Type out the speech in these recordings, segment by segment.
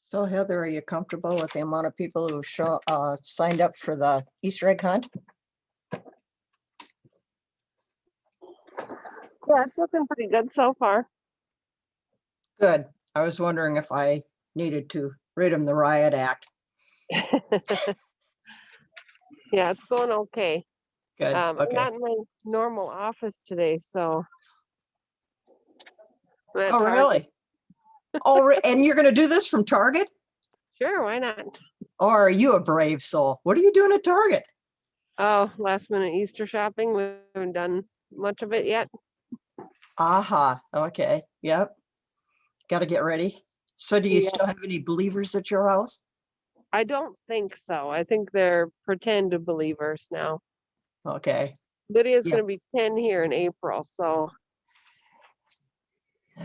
So Heather, are you comfortable with the amount of people who signed up for the Easter egg hunt? Yeah, it's looking pretty good so far. Good. I was wondering if I needed to read them the riot act. Yeah, it's going okay. Good. I'm Okay. not in my normal office today, so. I'm at Oh, Target. really? Oh, and you're going to do this from Target? Sure, why not? Or are you a brave soul? What are you doing at Target? Oh, last minute Easter shopping. We haven't done much of it yet. Aha. Okay. Yep. Got to get ready. So do you Yeah. still have any believers at your house? I don't think so. I think they're pretend believers now. Okay. Lydia's Yeah. going to be 10 here in April, so.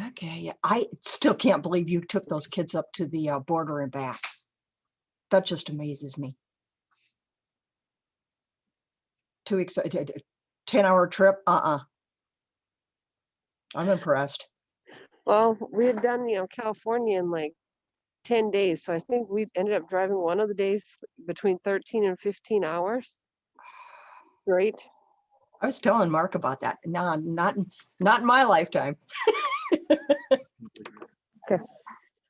Okay. I still can't believe you took those kids up to the border and back. That just amazes me. Too excited. 10-hour trip. I'm impressed. Well, we had done, California in like 10 days. So I think we ended up driving one of the days between 13 and 15 hours. Great. I was telling Mark about that. No, not in my lifetime. Okay.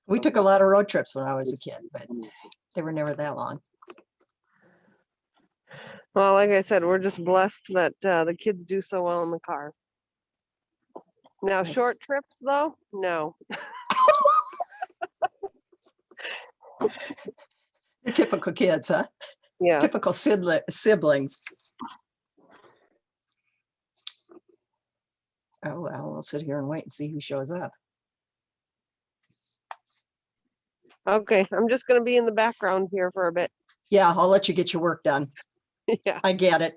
We took a lot of road trips when I was a kid, but they were never that long. Well, like I said, we're just blessed that the kids do so well in the car. Now, Nice. short trips though, no. They're typical kids, huh? Yeah. Typical siblings. Oh, well, we'll sit here and wait and see who shows up. Okay, I'm just going to be in the background here for a bit. Yeah, I'll let you get your work done. Yeah. I get it.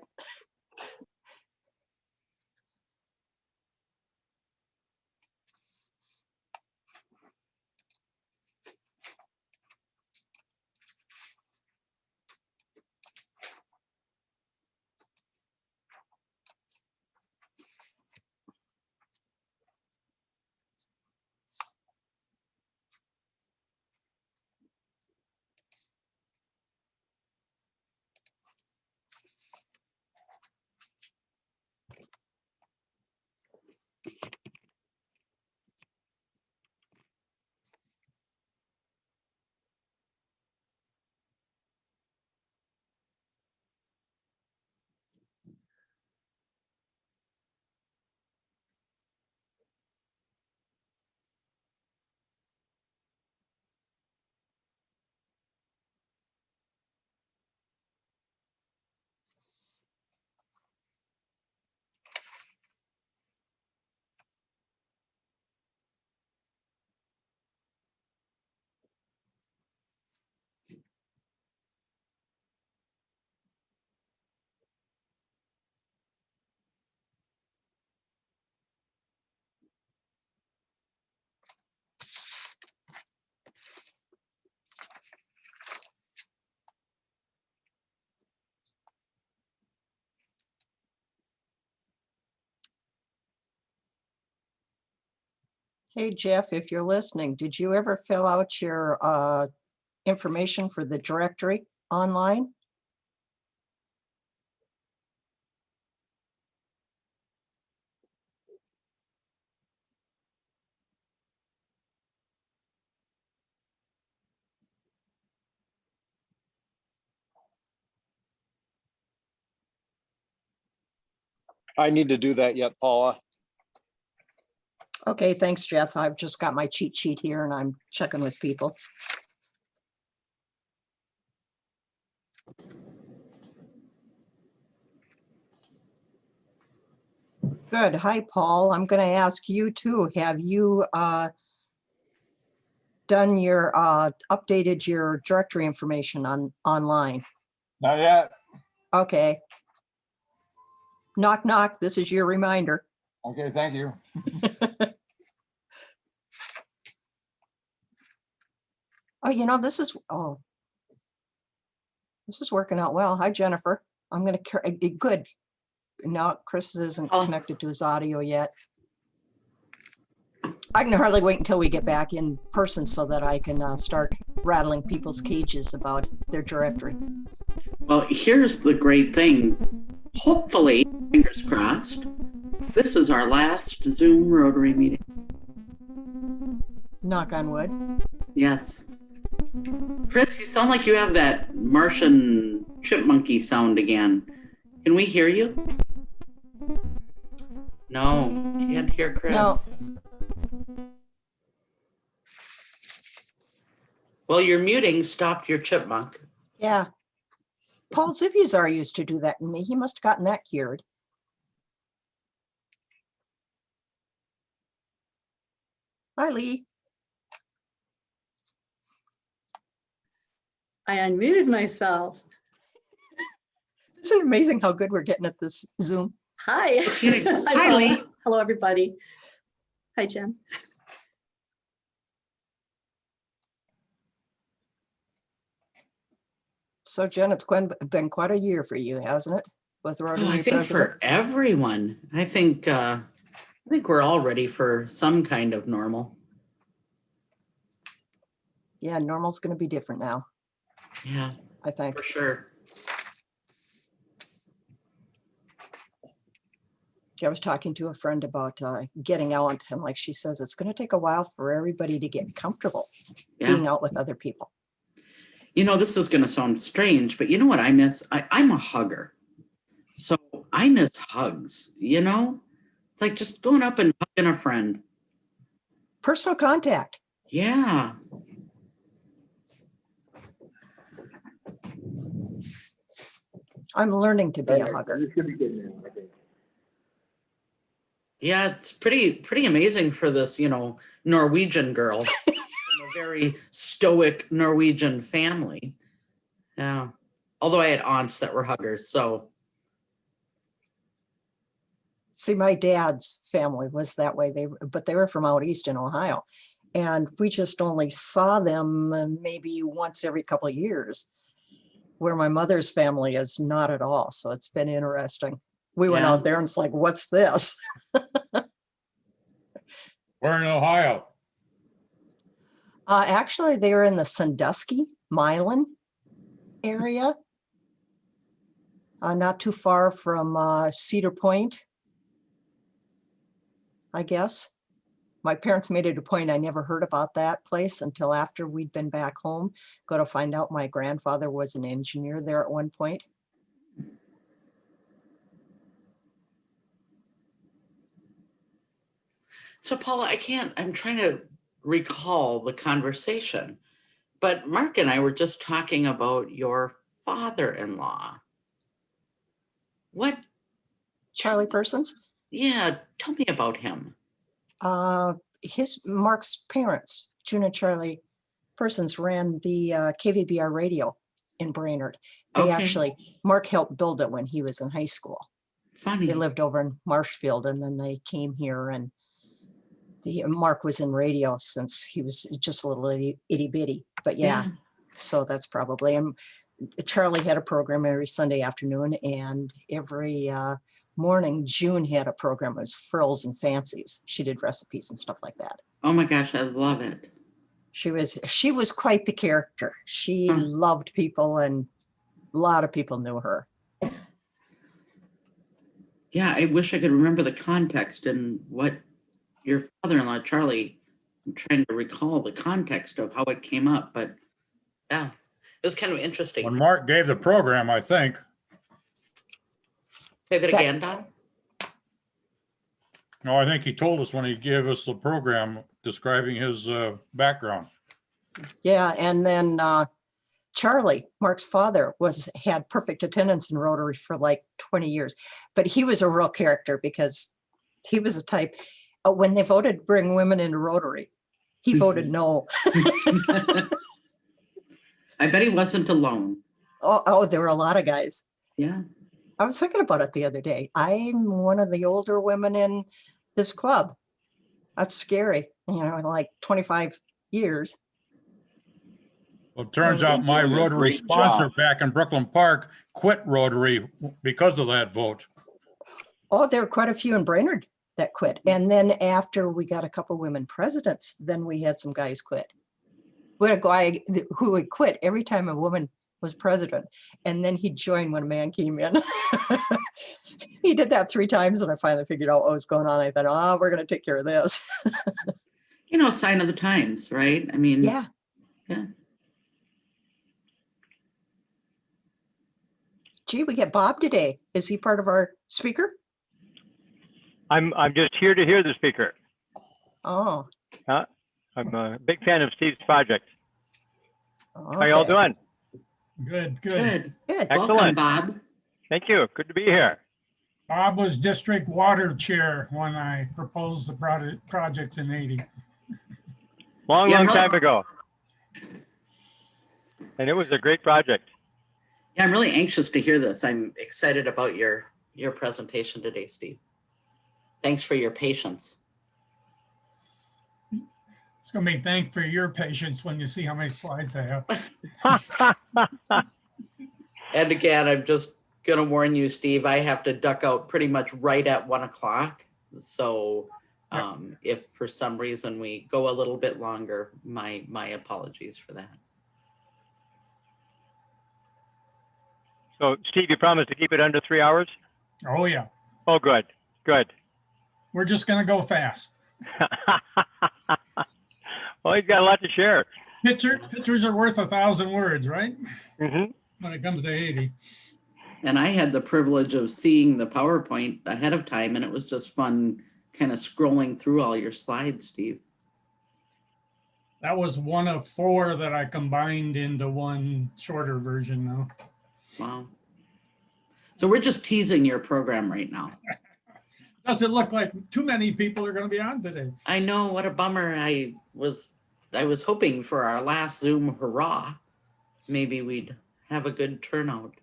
Hey, Jeff, if you're listening, did you ever fill out your information for the directory online? I need to do that yet, Paula. Okay, thanks, Jeff. I've just got my cheat sheet here and I'm checking with people. Good. Hi, Paul. I'm going to ask you too. Have you done your updated your directory information online? Not yet. Okay. Knock, knock. This is your reminder. Okay, thank you. Oh, this is working out well. Hi, Jennifer. I'm going to good. Now Chris isn't connected to his audio yet. I can hardly wait until we get back in person so that I can start rattling people's cages about their directory. Well, here's the great thing. Hopefully, fingers crossed, this is our last Zoom Rotary meeting. Knock on wood. Yes. Chris, you sound like you have that Martian chipmunky sound again. Can we hear you? No, can't hear Chris. No. Well, your muting stopped your chipmunk. Yeah. Paul Zivizar used to do that to me. He must have gotten that cured. Hi, Lee. I unmuted myself. Isn't it amazing how good we're getting at this Zoom? Hi. kidding. Hi, Paula. Lee. Hello, everybody. Hi, Jen. So Jen, it's been quite a year for you, hasn't it? With Rotary Oh, I think president? for everyone. I think we're all ready for some kind of normal. Yeah, normal's going to be different now, Yeah, I think. for sure. I was talking to a friend about getting out, and like she says, it's going to take a while for everybody to get comfortable Yeah. being out with other people. You know, this is going to sound strange, but you know what I miss? I'm a hugger. So I miss hugs, you know? It's like just going up and hugging a friend. Personal contact. Yeah. I'm learning to be a hugger. Yeah, it's pretty amazing for this, you know, Norwegian girl from a very stoic Norwegian family. Yeah. Although I had aunts that were huggers, so. See, my dad's family was that way. But they were from out east in Ohio, and we just only saw them maybe once every couple of years. Where my mother's family is not at all. So it's been interesting. We went Yeah. out there and it's like, what's this? We're in Ohio. Actually, they're in the Sandusky, Milan area. Not too far from Cedar Point, I guess. My parents made it a point. I never heard about that place until after we'd been back home. Go to find out my grandfather was an engineer there at one point. So Paula, I'm trying to recall the conversation, but Mark and I were just talking about your father-in-law. What? Charlie Persons. Yeah, tell me about him. Mark's parents, June and Charlie Persons, ran the KVBR radio in Brainerd. Okay. Mark helped build it when he was in high school. Funny. They lived over in Marshfield, and then they came here, and Mark was in radio since he was just a little itty bitty. But yeah, so that's probably. And Charlie had a program every Sunday afternoon, and every morning June had a program. It was Frills and Fancies. She did recipes and stuff like that. Oh my gosh, I love it. She was quite the character. She loved people, and a lot of people knew her. Yeah, I wish I could remember the context and what your father-in-law, Charlie, I'm trying to recall the context of how it came up, but yeah, it was kind of interesting. When Mark gave the program, I think. Say that again, Don? No, I think he told us when he gave us the program describing his background. Yeah, and then Charlie, Mark's father, had perfect attendance in Rotary for like 20 years, but he was a real character because he was a type. When they voted to bring women into Rotary, he voted no. I bet he wasn't alone. Oh, there were a lot of guys. Yeah. I was thinking about it the other day. I'm one of the older women in this club. That's scary. Like 25 years. Well, it turns out my doing a Rotary great sponsor job. back in Brooklyn Park quit Rotary because of that vote. Oh, there were quite a few in Brainerd that quit. And then after we got a couple women presidents, then we had some guys quit. We had a guy who would quit every time a woman was president, and then he'd join when a man came in. He did that 3 times, and I finally figured out what was going on. I thought, oh, we're going to take care of this. You know, sign of the times, right? I mean, Yeah. yeah. Gee, we get Bob today. Is he part of our speaker? I'm just here to hear the speaker. Oh. I'm a big fan of Steve's project. Okay. How y'all doing? Good, good. Good. Good. Welcome, Excellent. Bob. Thank you. Good to be here. Bob was district water chair when I proposed the project in 80. Long, Yeah, long really? time ago. And it was a great project. Yeah, I'm really anxious to hear this. I'm excited about your presentation today, Steve. Thanks for your patience. It's gonna be thanked for your patience when you see how many slides I have. And again, I'm just gonna warn you, Steve, I have to duck out pretty much right at 1 o'clock. So if for some reason we go a little bit longer, my apologies for that. So Steve, you promised to keep it under 3 hours? Oh, yeah. Oh, good, good. We're just gonna go fast. Well, he's got a lot to share. Pictures are worth 1,000 words, right? Mm-hmm. When it comes to 80. And I had the privilege of seeing the PowerPoint ahead of time, and it was just fun kind of scrolling through all your slides, Steve. That was one of 4 that I combined into one shorter version now. Wow. So we're just teasing your program right now. Does it look like too many people are gonna be on today? I know, what a bummer. I was hoping for our last Zoom hurrah. Maybe we'd have a good turnout.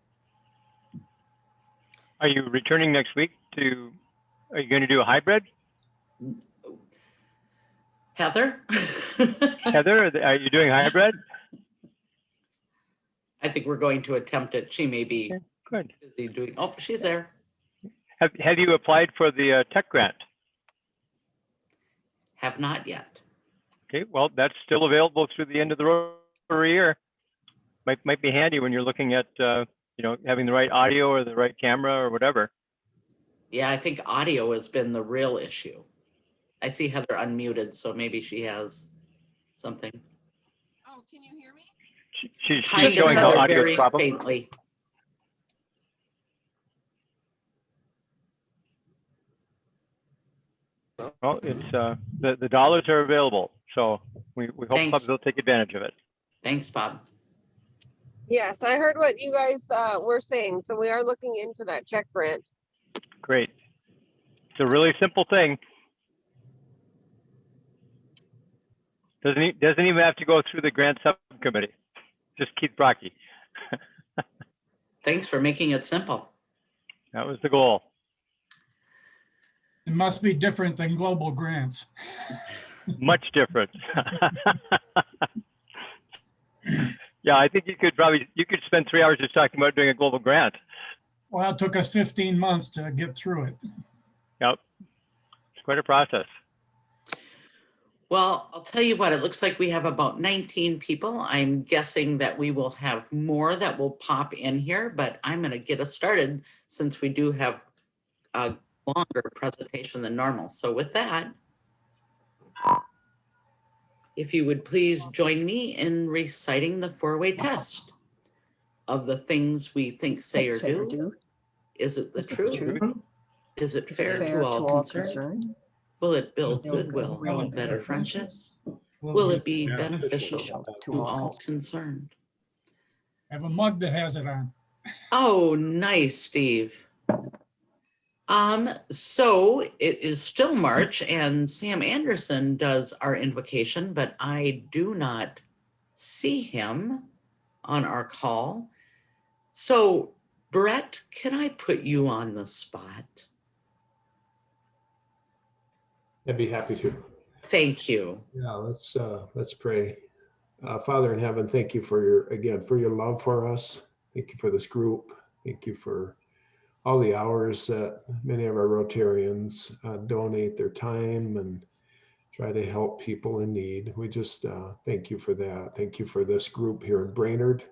Are you returning next week are you going to do a hybrid? Heather? Heather, are you doing hybrid? I think we're going to attempt it. She may be Good. busy doing, oh, she's there. Have you applied for the tech grant? Have not yet. Okay, well, that's still available through the end of the Rotary year. Might be handy when you're looking at, having the right audio or the right camera or whatever. Yeah, I think audio has been the real issue. I see Heather unmuted, so maybe she has something. Oh, can you hear me? She's Kind of, showing Heather, how audio very is problem. faintly. Well, it's the dollars are available, so we hope Thanks. clubs will take advantage of it. Thanks, Bob. Yes, I heard what you guys were saying. So we are looking into that check grant. Great. It's a really simple thing. Doesn't even have to go through the grant subcommittee. Just Keith Brocky. Thanks for making it simple. That was the goal. It must be different than global grants. Much different. Yeah, I think you could spend 3 hours just talking about doing a global grant. Well, it took us 15 months to get through it. Yep. It's quite a process. Well, I'll tell you what, it looks like we have about 19 people. I'm guessing that we will have more that will pop in here, but I'm going to get us started since we do have a longer presentation than normal. So with that, if you would please join me in reciting the 4-way test of the things we think, say, or do. Is it the Is it the truth? truth? Is it Is it fair fair to all concerned? Will it build Build goodwill goodwill and better friendships? Will Will it be beneficial to all concerned? I have a mug that has it on. Oh, nice, Steve. So it is still March and Sam Anderson does our invocation, but I do not see him on our call. So Brett, can I put you on the spot? I'd be happy to. Thank you. Yeah, let's pray. Father in heaven, thank you for your love for us. Thank you for this group. Thank you for all the hours that many of our Rotarians donate their time and try to help people in need. We just thank you for that. Thank you for this group here in Brainerd.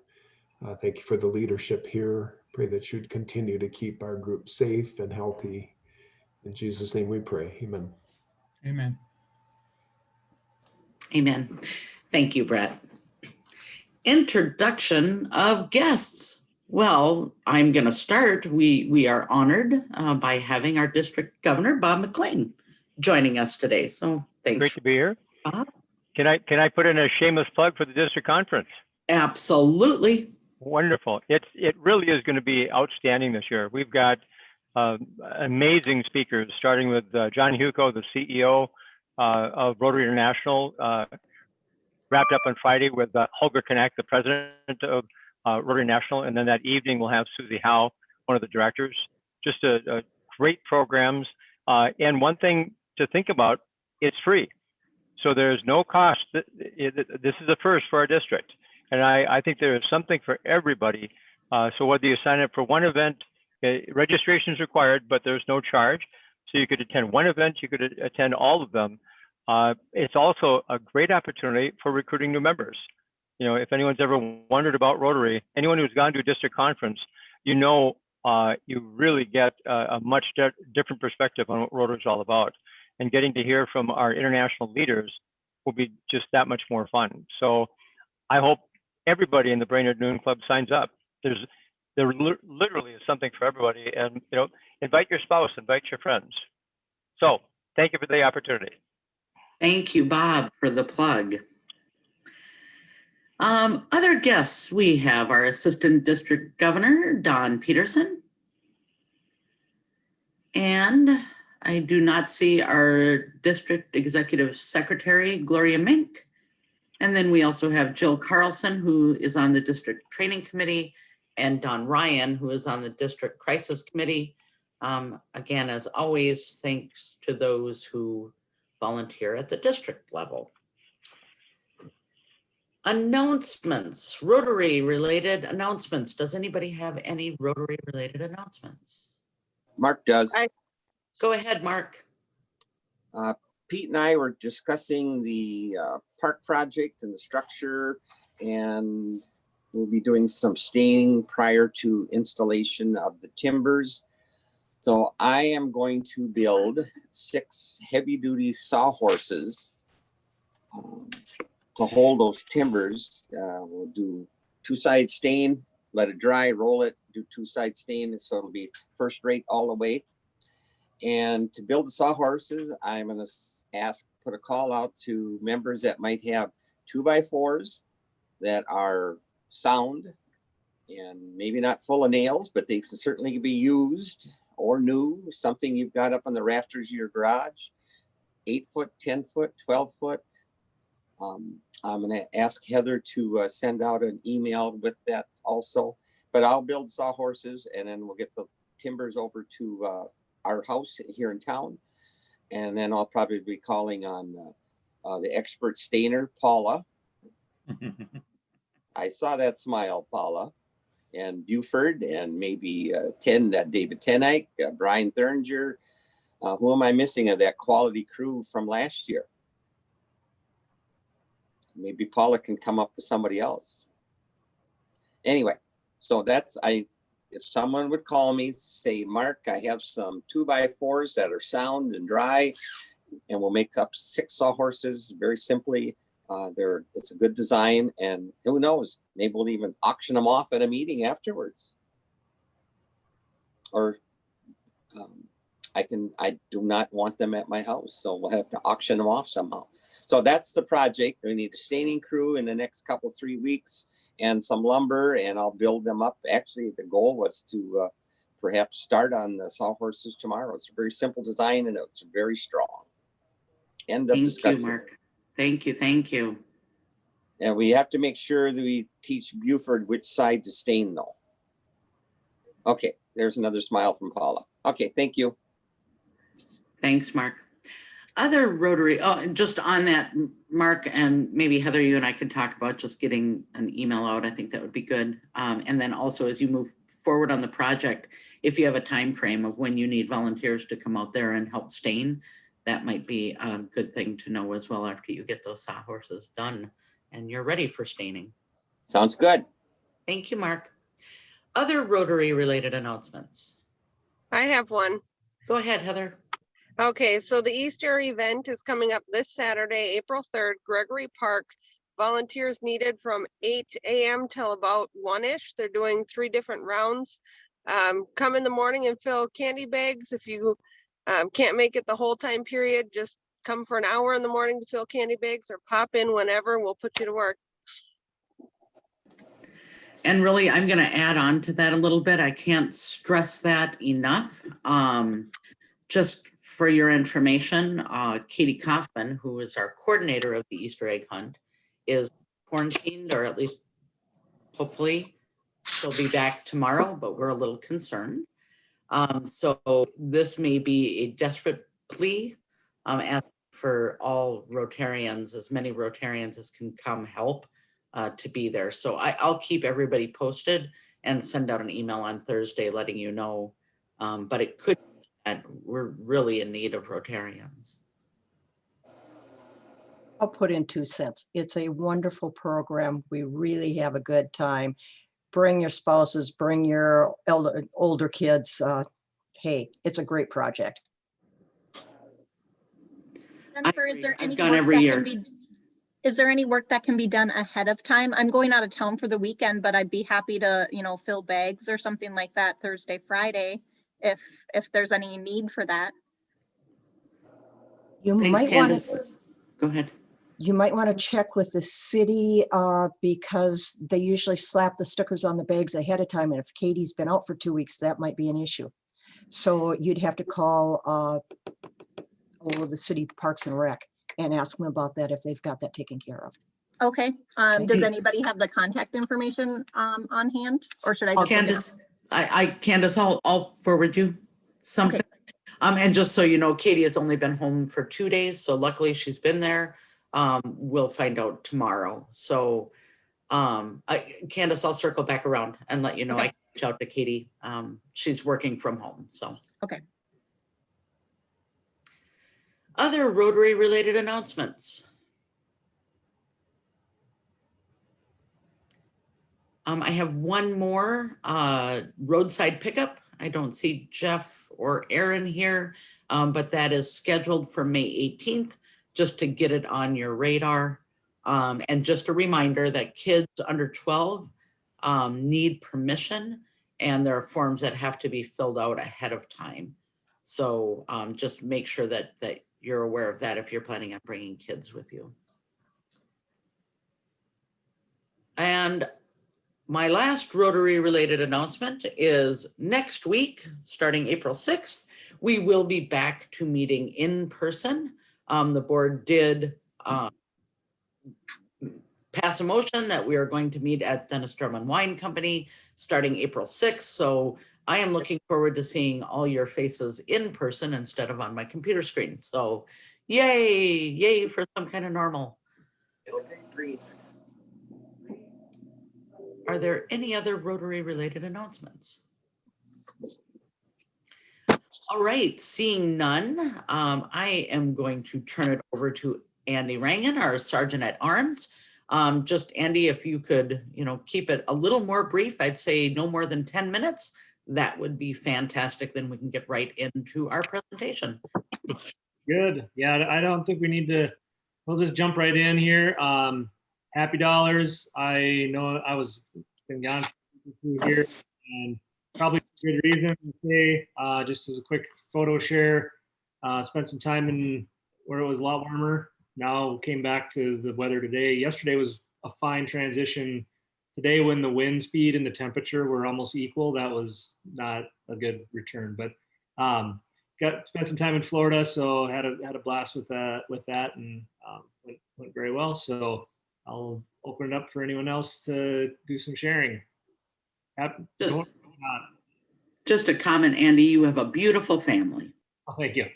Thank you for the leadership here. Pray that you'd continue to keep our group safe and healthy. In Jesus' name we pray. Amen. Amen. Amen. Thank you, Brett. Introduction of guests. Well, I'm going to start. We are honored by having our district governor, Bob McLean, joining us today. So thanks. Great to be here. Bob. Can I put in a shameless plug for the district conference? Absolutely. Wonderful. It really is going to be outstanding this year. We've got amazing speakers, starting with John Hugo, the CEO of Rotary International, wrapped up on Friday with Holger Connect, the president of Rotary National. And then that evening, we'll have Susie Howe, one of the directors. Just a great programs. And one thing to think about, it's free. So there's no cost. This is a first for our district. And I think there is something for everybody. So whether you sign up for one event, registration is required, but there's no charge. So you could attend one event, you could attend all of them. It's also a great opportunity for recruiting new members. You know, if anyone's ever wondered about Rotary, anyone who's gone to a district conference, you know, you really get a much different perspective on what Rotary is all about. And getting to hear from our international leaders will be just that much more fun. So I hope everybody in the Brainerd Noon Club signs up. There literally is something for everybody, and you know, invite your spouse, invite your friends. So thank you for the opportunity. Thank you, Bob, for the plug. Other guests, we have our Assistant District Governor, Don Peterson. And I do not see our District Executive Secretary, Gloria Mink. And then we also have Jill Carlson, who is on the District Training Committee, and Don Ryan, who is on the District Crisis Committee. Again, as always, thanks to those who volunteer at the district level. Announcements, Rotary related announcements. Does anybody have any Rotary related announcements? Mark does. Go ahead, Mark. Pete and I were discussing the park project and the structure, and we'll be doing some staining prior to installation of the timbers. So I am going to build 6 heavy-duty sawhorses to hold those timbers. We'll do 2-side stain, let it dry, roll it, do 2-side stain, so it'll be first rate all the way. And to build the sawhorses, I'm going to put a call out to members that might have 2x4s that are sound and maybe not full of nails, but they can certainly be used or new, something you've got up on the rafters of your garage, 8-foot, 10-foot, 12-foot. I'm going to ask Heather to send out an email with that also, but I'll build sawhorses and then we'll get the timbers over to our house here in town. And then I'll probably be calling on the expert stainer, Paula. I saw that smile, Paula. And Buford, and maybe David Tenike, Brian Thuringer. Who am I missing of that quality crew from last year? Maybe Paula can come up with somebody else. Anyway, so if someone would call me, say, Mark, I have some 2x4s that are sound and dry, and we'll make up 6 sawhorses very simply. It's a good design, and who knows, maybe we'll even auction them off at a meeting afterwards. Or I do not want them at my house, so we'll have to auction them off somehow. So that's the project. We need a staining crew in the next 3 weeks and some lumber, and I'll build them up. Actually, the goal was to perhaps start on the sawhorses tomorrow. It's a very simple design, and it's very strong. End of discussion. Thank you, Mark. Thank you, thank you. And we have to make sure that we teach Buford which side to stain though. Okay, there's another smile from Paula. Okay, thank you. Thanks, Mark. Other Rotary, and just on that, Mark, and maybe Heather, you and I could talk about just getting an email out. I think that would be good. And then also as you move forward on the project, if you have a time frame of when you need volunteers to come out there and help stain, that might be a good thing to know as well after you get those sawhorses done and you're ready for staining. Sounds good. Thank you, Mark. Other Rotary related announcements. I have one. Go ahead, Heather. Okay, so the Easter event is coming up this Saturday, April 3rd, Gregory Park. Volunteers needed from 8 a.m. till about 1-ish. They're doing 3 different rounds. Come in the morning and fill candy bags. If you can't make it the whole time period, just come for an hour in the morning to fill candy bags or pop in whenever. We'll put you to work. And really, I'm going to add on to that a little bit. I can't stress that enough. Just for your information, Katie Kaufman, who is our coordinator of the Easter egg hunt, is quarantined, or at least hopefully she'll be back tomorrow, but we're a little concerned. So this may be a desperate plea for all Rotarians, as many Rotarians as can come help to be there. So I'll keep everybody posted and send out an email on Thursday letting you know, but it could be that we're really in need of Rotarians. I'll put in 2 cents. It's a wonderful program. We really have a good time. Bring your spouses, bring your older kids. Hey, it's a great project. Jennifer, is there I've any gone work every that year. can be, is there any work that can be done ahead of time? I'm going out of town for the weekend, but I'd be happy to, fill bags or something like that Thursday, Friday, if there's any need for that. You Thanks, might want to. Candace. Go ahead. You might want to check with the city because they usually slap the stickers on the bags ahead of time. And if Katie's been out for 2 weeks, that might be an issue. So you'd have to call the city Parks and Rec and ask them about that if they've got that taken care of. Okay. Okay. Does anybody have the contact information on hand, or should I just look it up? Candace, I'll forward you something. Okay. And just so you know, Katie has only been home for 2 days, so luckily she's been there. We'll find out tomorrow. So Candace, I'll circle back around and let you know. Okay. I can reach out to Katie. She's working from home, so. Okay. Other Rotary related announcements. I have one more roadside pickup. I don't see Jeff or Aaron here, but that is scheduled for May 18th, just to get it on your radar. And just a reminder that kids under 12 need permission, and there are forms that have to be filled out ahead of time. So just make sure that you're aware of that if you're planning on bringing kids with you. And my last Rotary related announcement is next week, starting April 6th, we will be back to meeting in person. The board did pass a motion that we are going to meet at Dennis Drummond Wine Company starting April 6th. So I am looking forward to seeing all your faces in person instead of on my computer screen. So yay for some kind of normal. Are there any other Rotary related announcements? All right, seeing none, I am going to turn it over to Andy Rangan, our Sergeant at Arms. Just Andy, if you could, keep it a little more brief, I'd say no more than 10 minutes. That would be fantastic. Then we can get right into our presentation. Good. Yeah, I don't think we need to, we'll just jump right in here. Happy Dollars. I know I was been gone through here and probably for good reason to say, just as a quick photo share, spent some time in where it was a lot warmer. Now came back to the weather today. Yesterday was a fine transition. Today, when the wind speed and the temperature were almost equal, that was not a good return. But spent some time in Florida, so had a blast with that, and went very well. So I'll open it up for anyone else to do some sharing. Just a comment, Andy, you have a beautiful family. Oh, thank you.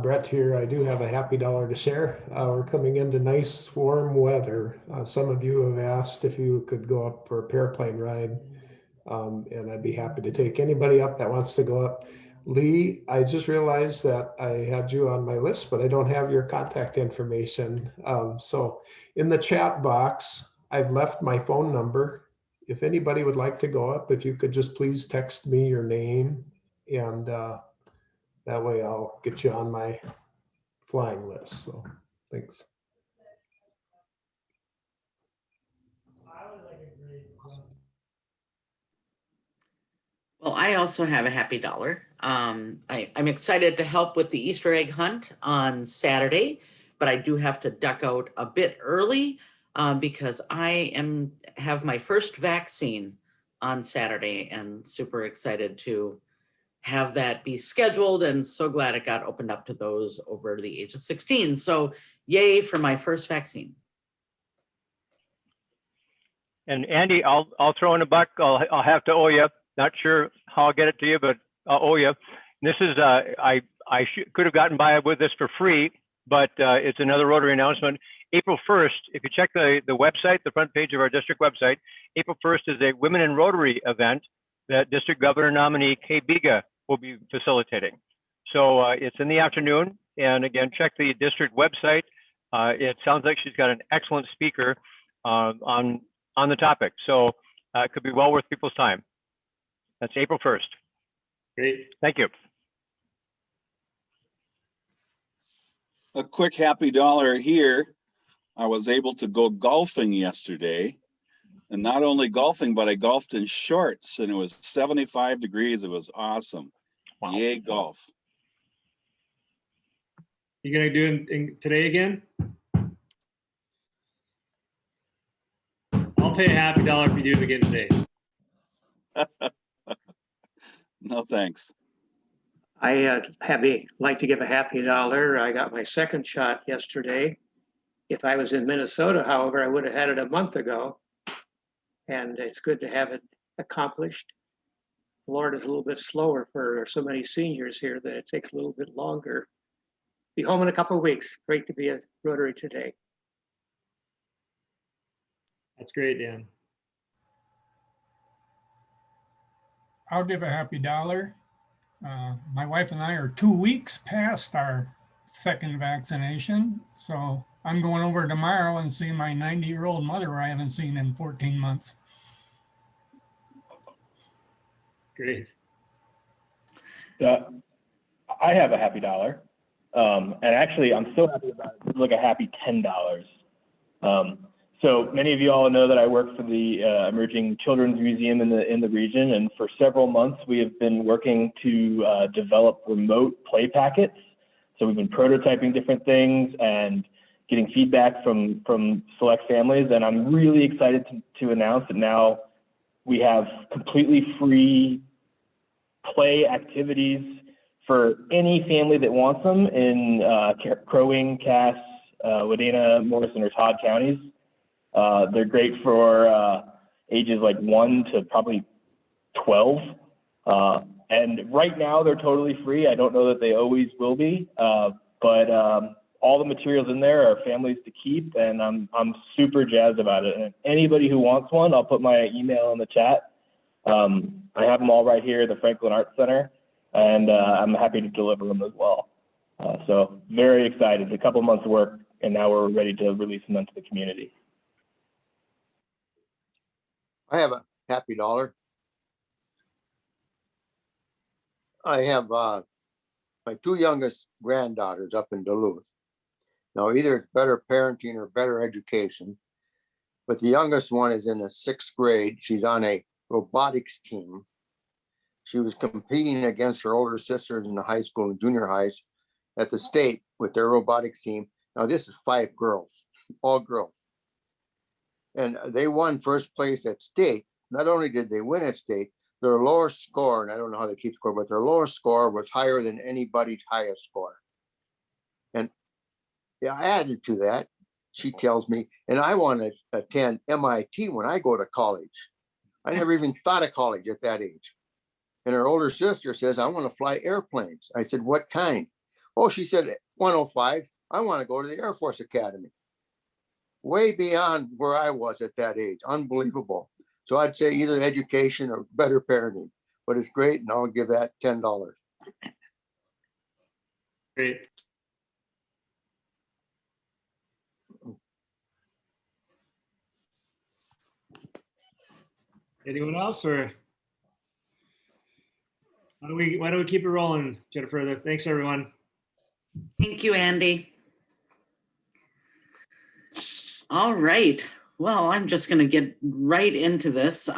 Brett here. I do have a happy dollar to share. We're coming into nice warm weather. Some of you have asked if you could go up for a paraplane ride. And I'd be happy to take anybody up that wants to go up. Lee, I just realized that I had you on my list, but I don't have your contact information. So in the chat box, I've left my phone number. If anybody would like to go up, if you could just please text me your name, and that way I'll get you on my flying list. So thanks. Well, I also have a happy dollar. I'm excited to help with the Easter egg hunt on Saturday, but I do have to duck out a bit early because I have my first vaccine on Saturday, and super excited to have that be scheduled, and so glad it got opened up to those over the age of 16. So yay for my first vaccine. And Andy, I'll throw in a buck. I'll have to owe you. Not sure how I'll get it to you, but I'll owe you. This is I could have gotten by with this for free, but it's another Rotary announcement. April 1st, if you check the website, the front page of our district website, April 1st is a Women in Rotary event that District Governor nominee Kay Biga will be facilitating. So it's in the afternoon, and again, check the district website. It sounds like she's got an excellent speaker on the topic, so it could be well worth people's time. That's April 1st. Great. Thank you. A quick happy dollar here. I was able to go golfing yesterday, and not only golfing, but I golfed in shorts, and it was 75 degrees. It was awesome. Wow. Yay, golf. You gonna do it today again? I'll pay a happy dollar if you do it again today. No, thanks. I like to give a happy dollar. I got my second shot yesterday. If I was in Minnesota, however, I would have had it a month ago. And it's good to have it accomplished. Florida is a little bit slower for so many seniors here that it takes a little bit longer. Be home in a couple of weeks. Great to be at Rotary today. That's great, Dan. I'll give a happy dollar. My wife and I are 2 weeks past our second vaccination. So I'm going over tomorrow and see my 90-year-old mother I haven't seen in 14 months. Great. I have a happy dollar. And actually, I'm so happy about it. It's like a happy $10. So many of you all know that I work for the Emerging Children's Museum in the region, and for several months we have been working to develop remote play packets. So we've been prototyping different things and getting feedback from select families, and I'm really excited to announce that now we have completely free play activities for any family that wants them in Crow Wing, Cass, Wadena, Morrison, or Todd counties. They're great for ages like 1 to probably 12. And right now they're totally free. I don't know that they always will be, but all the materials in there are families to keep, and I'm super jazzed about it. And anybody who wants one, I'll put my email in the chat. I have them all right here at the Franklin Arts Center, and I'm happy to deliver them as well. So very excited. A couple months of work, and now we're ready to release them into the community. I have a happy dollar. I have my 2 youngest granddaughters up in Duluth. Now, either it's better parenting or better education, but the youngest one is in the 6th grade. She's on a robotics team. She was competing against her older sisters in the high school and junior highs at the state with their robotics team. Now, this is 5 girls, all girls. And they won first place at state. Not only did they win at state, their lower score, and I don't know how they keep score, but their lower score was higher than anybody's highest score. And yeah, I added to that, she tells me, and I want to attend MIT when I go to college. I never even thought of college at that age. And her older sister says, I want to fly airplanes. I said, what kind? Oh, she said 105. I want to go to the Air Force Academy. Way beyond where I was at that age. Unbelievable. So I'd say either education or better parenting, but it's great. And I'll give that $10. Great. Anyone else, or why do we keep it rolling, Jennifer? Thanks, everyone. Thank you, Andy. All right. Well, I'm just going to get right into this.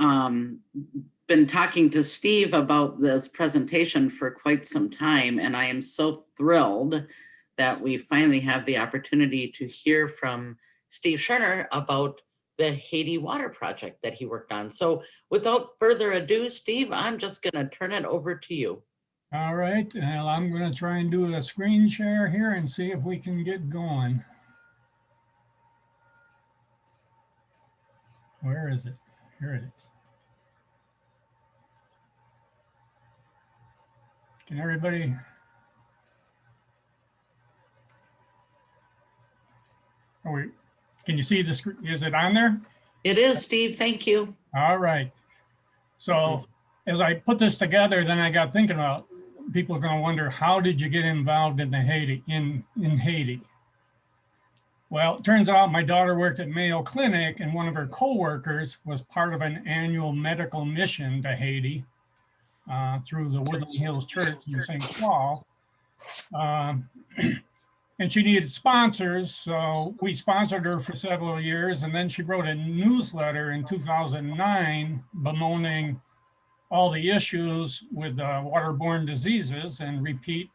Been talking to Steve about this presentation for quite some time, and I am so thrilled that we finally have the opportunity to hear from Steve Scherner about the Haiti water project that he worked on. So without further ado, Steve, I'm just going to turn it over to you. All right, well, I'm going to try and do a screen share here and see if we can get going. Where is it? Here it is. Can everybody? Can you see the screen? Is it on there? It is, Steve. Thank you. All right. So as I put this together, then I got thinking about people are going to wonder, how did you get involved in the Haiti in Haiti? Well, it turns out my daughter worked at Mayo Clinic, and one of her co-workers was part of an annual medical mission to Haiti through the Woodland Hills Church in St. Paul. And she needed sponsors, so we sponsored her for several years, and then she wrote a newsletter in 2009 bemoaning all the issues with waterborne diseases and repeat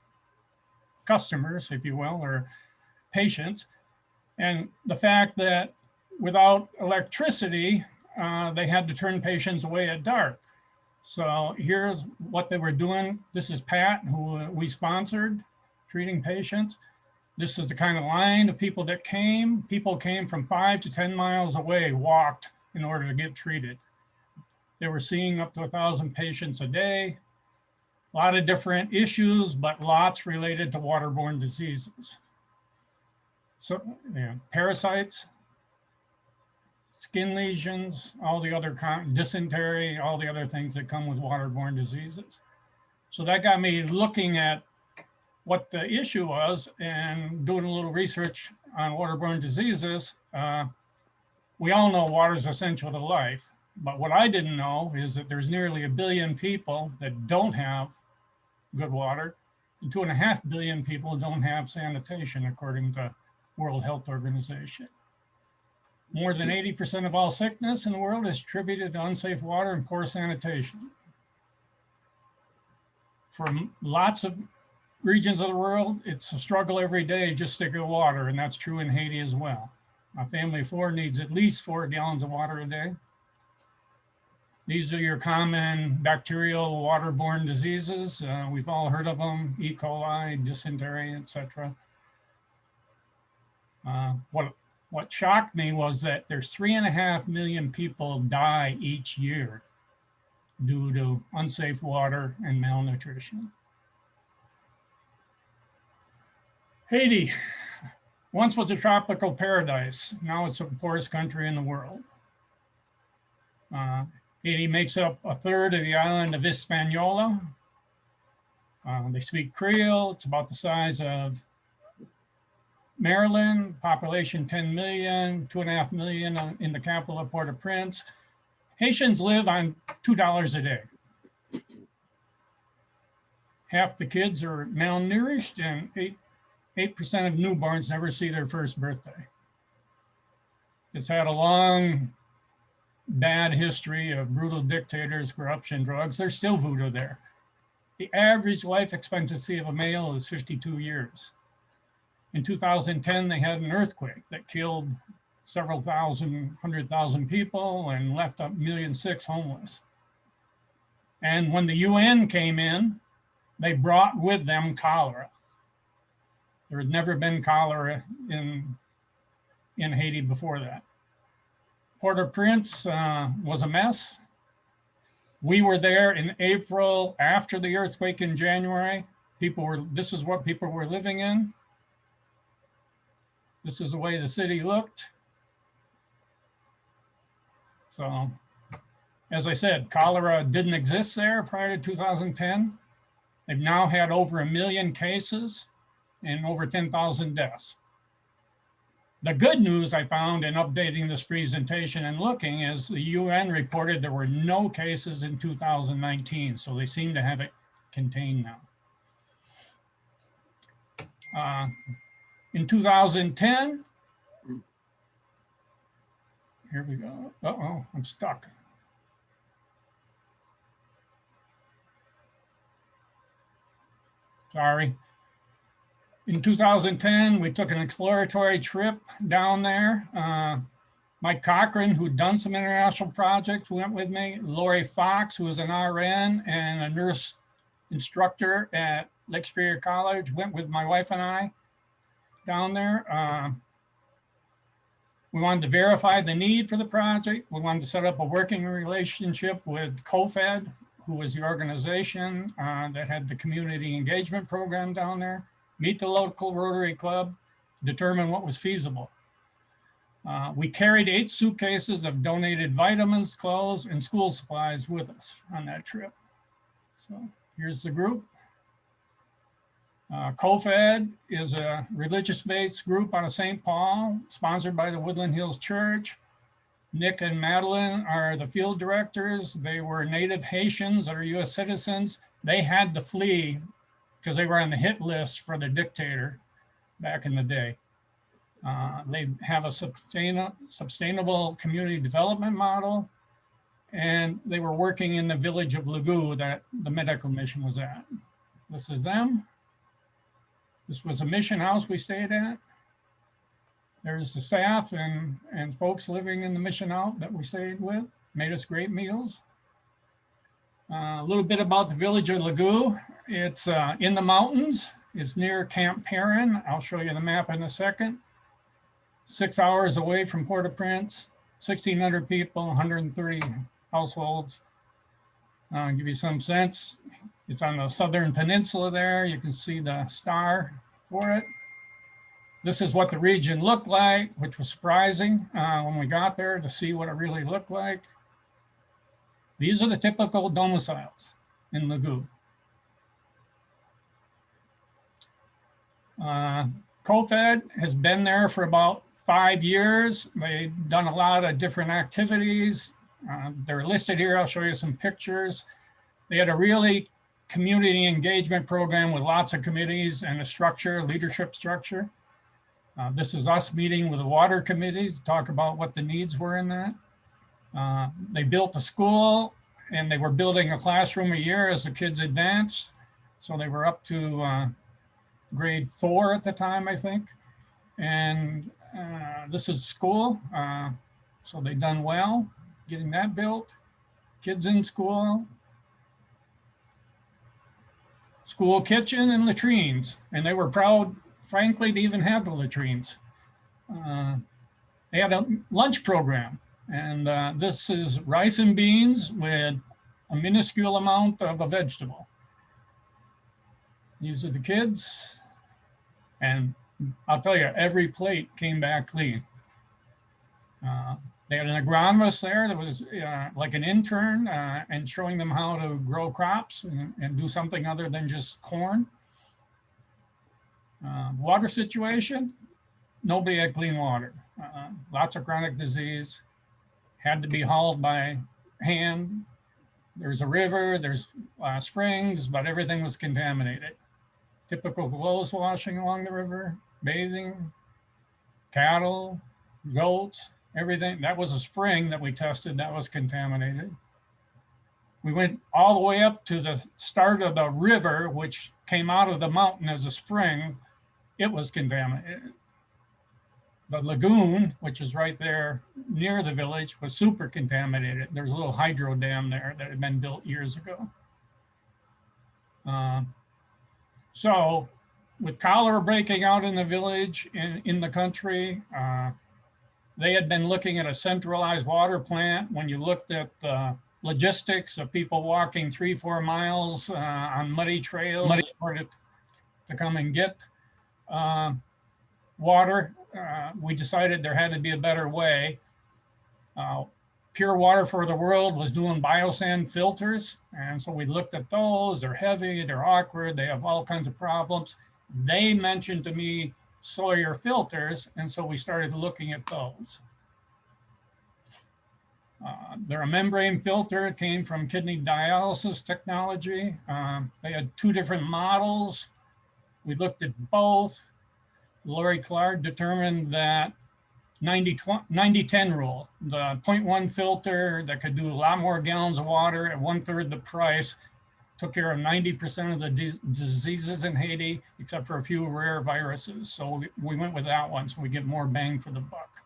customers, if you will, or patients. And the fact that without electricity, they had to turn patients away at dark. So here's what they were doing. This is Pat, who we sponsored, treating patients. This is the kind of line of people that came. People came from 5 to 10 miles away, walked in order to get treated. They were seeing up to 1,000 patients a day. A lot of different issues, but lots related to waterborne diseases. So, yeah, parasites, skin lesions, all the other dysentery, all the other things that come with waterborne diseases. So that got me looking at what the issue was and doing a little research on waterborne diseases. We all know water is essential to life, but what I didn't know is that there's nearly 1 billion people that don't have good water, and 2.5 billion people don't have sanitation, according to World Health Organization. More than 80% of all sickness in the world is attributed to unsafe water and poor sanitation. For lots of regions of the world, it's a struggle every day just to get water, and that's true in Haiti as well. A family of 4 needs at least 4 gallons of water a day. These are your common bacterial waterborne diseases. We've all heard of them: E. coli, dysentery, etc. What shocked me was that there's 3.5 million people die each year due to unsafe water and malnutrition. Haiti once was a tropical paradise. Now it's the poorest country in the world. Haiti makes up 1/3 of the island of Hispaniola. They speak Creole. It's about the size of Maryland, population 10 million, 2.5 million in the capital of Port-au-Prince. Haitians live on $2 a day. Half the kids are malnourished, and 8% of newborns never see their first birthday. It's had a long, bad history of brutal dictators, corruption, drugs. There's still voodoo there. The average life expectancy of a male is 52 years. In 2010, they had an earthquake that killed several thousand, 100,000 people and left 1.6 million homeless. And when the UN came in, they brought with them cholera. There had never been cholera in Haiti before that. Port-au-Prince was a mess. We were there in April after the earthquake in January. this is what people were living in. This is the way the city looked. So, as I said, cholera didn't exist there prior to 2010. They've now had over 1 million cases and over 10,000 deaths. The good news I found in updating this presentation and looking is the UN reported there were no cases in 2019, so they seem to have it contained now. In 2010, here we go. Uh-oh, I'm stuck. Sorry. In 2010, we took an exploratory trip down there. Mike Cochran, who'd done some international projects, went with me. Lori Fox, who was an RN and a nurse instructor at Lake Superior College, went with my wife and I down there. We wanted to verify the need for the project. We wanted to set up a working relationship with COFED, who was the organization that had the community engagement program down there, meet the local Rotary Club, determine what was feasible. We carried 8 suitcases of donated vitamins, clothes, and school supplies with us on that trip. So here's the group. COFED is a religious-based group out of St. Paul, sponsored by the Woodland Hills Church. Nick and Madeline are the field directors. They were native Haitians that are US citizens. They had to flee because they were on the hit list for the dictator back in the day. They have a sustainable community development model, and they were working in the village of Lagoo that the medical mission was at. This is them. This was a mission house we stayed at. There's the staff and folks living in the mission house that we stayed with, made us great meals. A little bit about the village of Lagoo. It's in the mountains. It's near Camp Perrin. I'll show you the map in a second. 6 hours away from Port-au-Prince, 1,600 people, 130 households. Give you some sense. It's on the southern peninsula there. You can see the star for it. This is what the region looked like, which was surprising when we got there to see what it really looked like. These are the typical domiciles in Lagoo. COFED has been there for about 5 years. They've done a lot of different activities. They're listed here. I'll show you some pictures. They had a really community engagement program with lots of committees and a structure, leadership structure. This is us meeting with the water committees to talk about what the needs were in that. They built a school and they were building a classroom a year as the kids advanced. So they were up to grade 4 at the time, I think. And this is school. So they've done well getting that built. Kids in school. School kitchen and latrines. And they were proud, frankly, to even have the latrines. They had a lunch program. And this is rice and beans with a minuscule amount of a vegetable. These are the kids. And I'll tell you, every plate came back clean. They had an agronomist there that was like an intern and showing them how to grow crops and do something other than just corn. Water situation, nobody had clean water. Lots of chronic disease, had to be hauled by hand. There's a river, there's springs, but everything was contaminated. Typical clothes washing along the river, bathing, cattle, goats, everything. That was a spring that we tested that was contaminated. We went all the way up to the start of the river, which came out of the mountain as a spring. It was contaminated. The lagoon, which is right there near the village, was super contaminated. There's a little hydro dam there that had been built years ago. So with cholera breaking out in the village, in the country, they had been looking at a centralized water plant. When you looked at the logistics of people walking 3-4 miles on muddy trails to come and get water. We decided there had to be a better way. Pure Water for the World was doing biosand filters. And so we looked at those. They're heavy, they're awkward, they have all kinds of problems. They mentioned to me Sawyer filters, and so we started looking at those. They're a membrane filter. It came from kidney dialysis technology. They had two different models. We looked at both. Lori Clark determined that 90-10 rule, the 0.1 filter that could do a lot more gallons of water at 1/3 the price, took care of 90% of the diseases in Haiti, except for a few rare viruses. So we went with that one so we get more bang for the buck.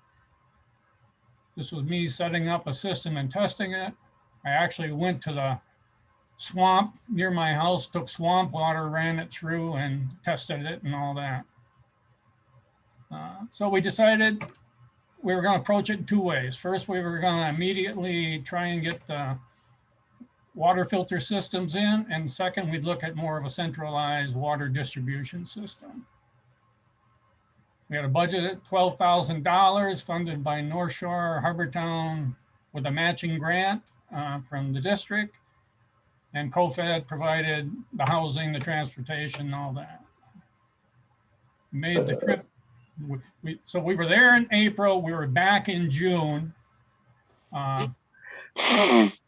This was me setting up a system and testing it. I actually went to the swamp near my house, took swamp water, ran it through and tested it and all that. So we decided we were going to approach it in two ways. First, we were going to immediately try and get the water filter systems in. And second, we'd look at more of a centralized water distribution system. We had a budget at $12,000 funded by North Shore, Harbortown with a matching grant from the district. And COFED provided the housing, the transportation, and all that. We made the trip. So we were there in April, we were back in June.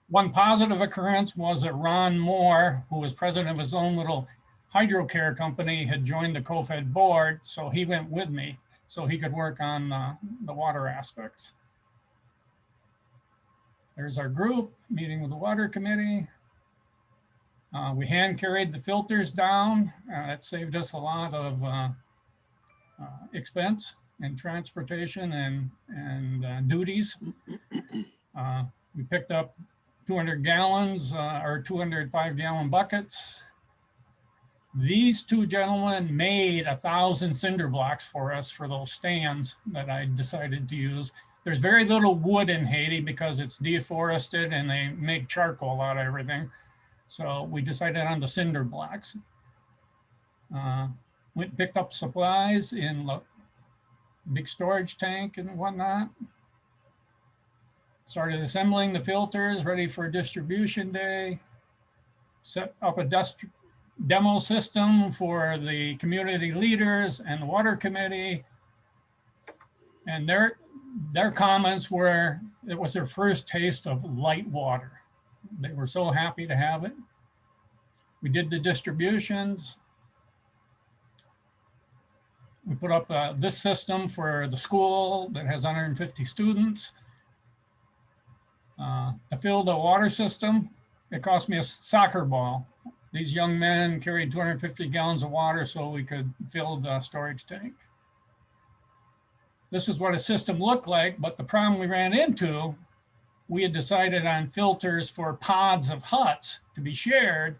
One positive occurrence was that Ron Moore, who was president of his own little hydro care company, had joined the COFED board. So he went with me so he could work on the water aspects. There's our group meeting with the water committee. We hand carried the filters down. That saved us a lot of expense and transportation and duties. We picked up 200 gallons or 205 gallon buckets. These two gentlemen made 1,000 cinder blocks for us for those stands that I decided to use. There's very little wood in Haiti because it's deforested and they make charcoal out of everything. So we decided on the cinder blocks. Went and picked up supplies in the big storage tank and whatnot. Started assembling the filters ready for distribution day. Set up a demo system for the community leaders and the water committee. And their comments were, it was their first taste of light water. They were so happy to have it. We did the distributions. We put up this system for the school that has 150 students. To fill the water system, it cost me a soccer ball. These young men carried 250 gallons of water so we could fill the storage tank. This is what a system looked like, but the problem we ran into, we had decided on filters for pods of huts to be shared.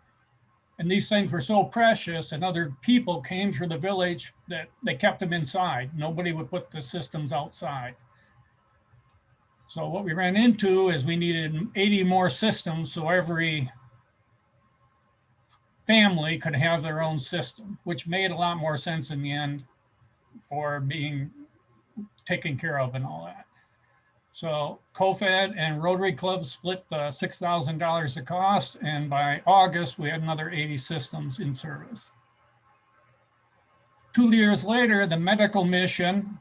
And these things were so precious and other people came through the village that they kept them inside. Nobody would put the systems outside. So what we ran into is we needed 80 more systems so every family could have their own system, which made a lot more sense in the end for being taken care of and all that. So COFED and Rotary Club split the $6,000 of cost, and by August, we had another 80 systems in service. 2 years later, the medical mission,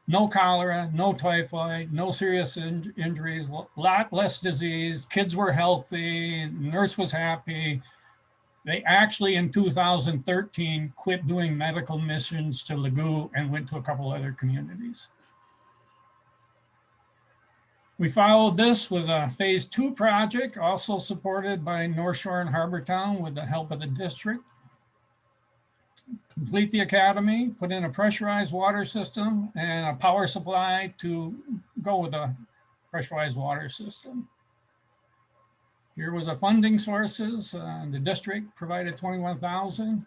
no cholera, no typhoid, no serious injuries, a lot less disease, kids were healthy, nurse was happy. They actually in 2013 quit doing medical missions to Lagoo and went to a couple other communities. We followed this with a phase 2 project, also supported by North Shore and Harbortown with the help of the district. Complete the academy, put in a pressurized water system and a power supply to go with a pressurized water system. Here was the funding sources. The district provided $21,000.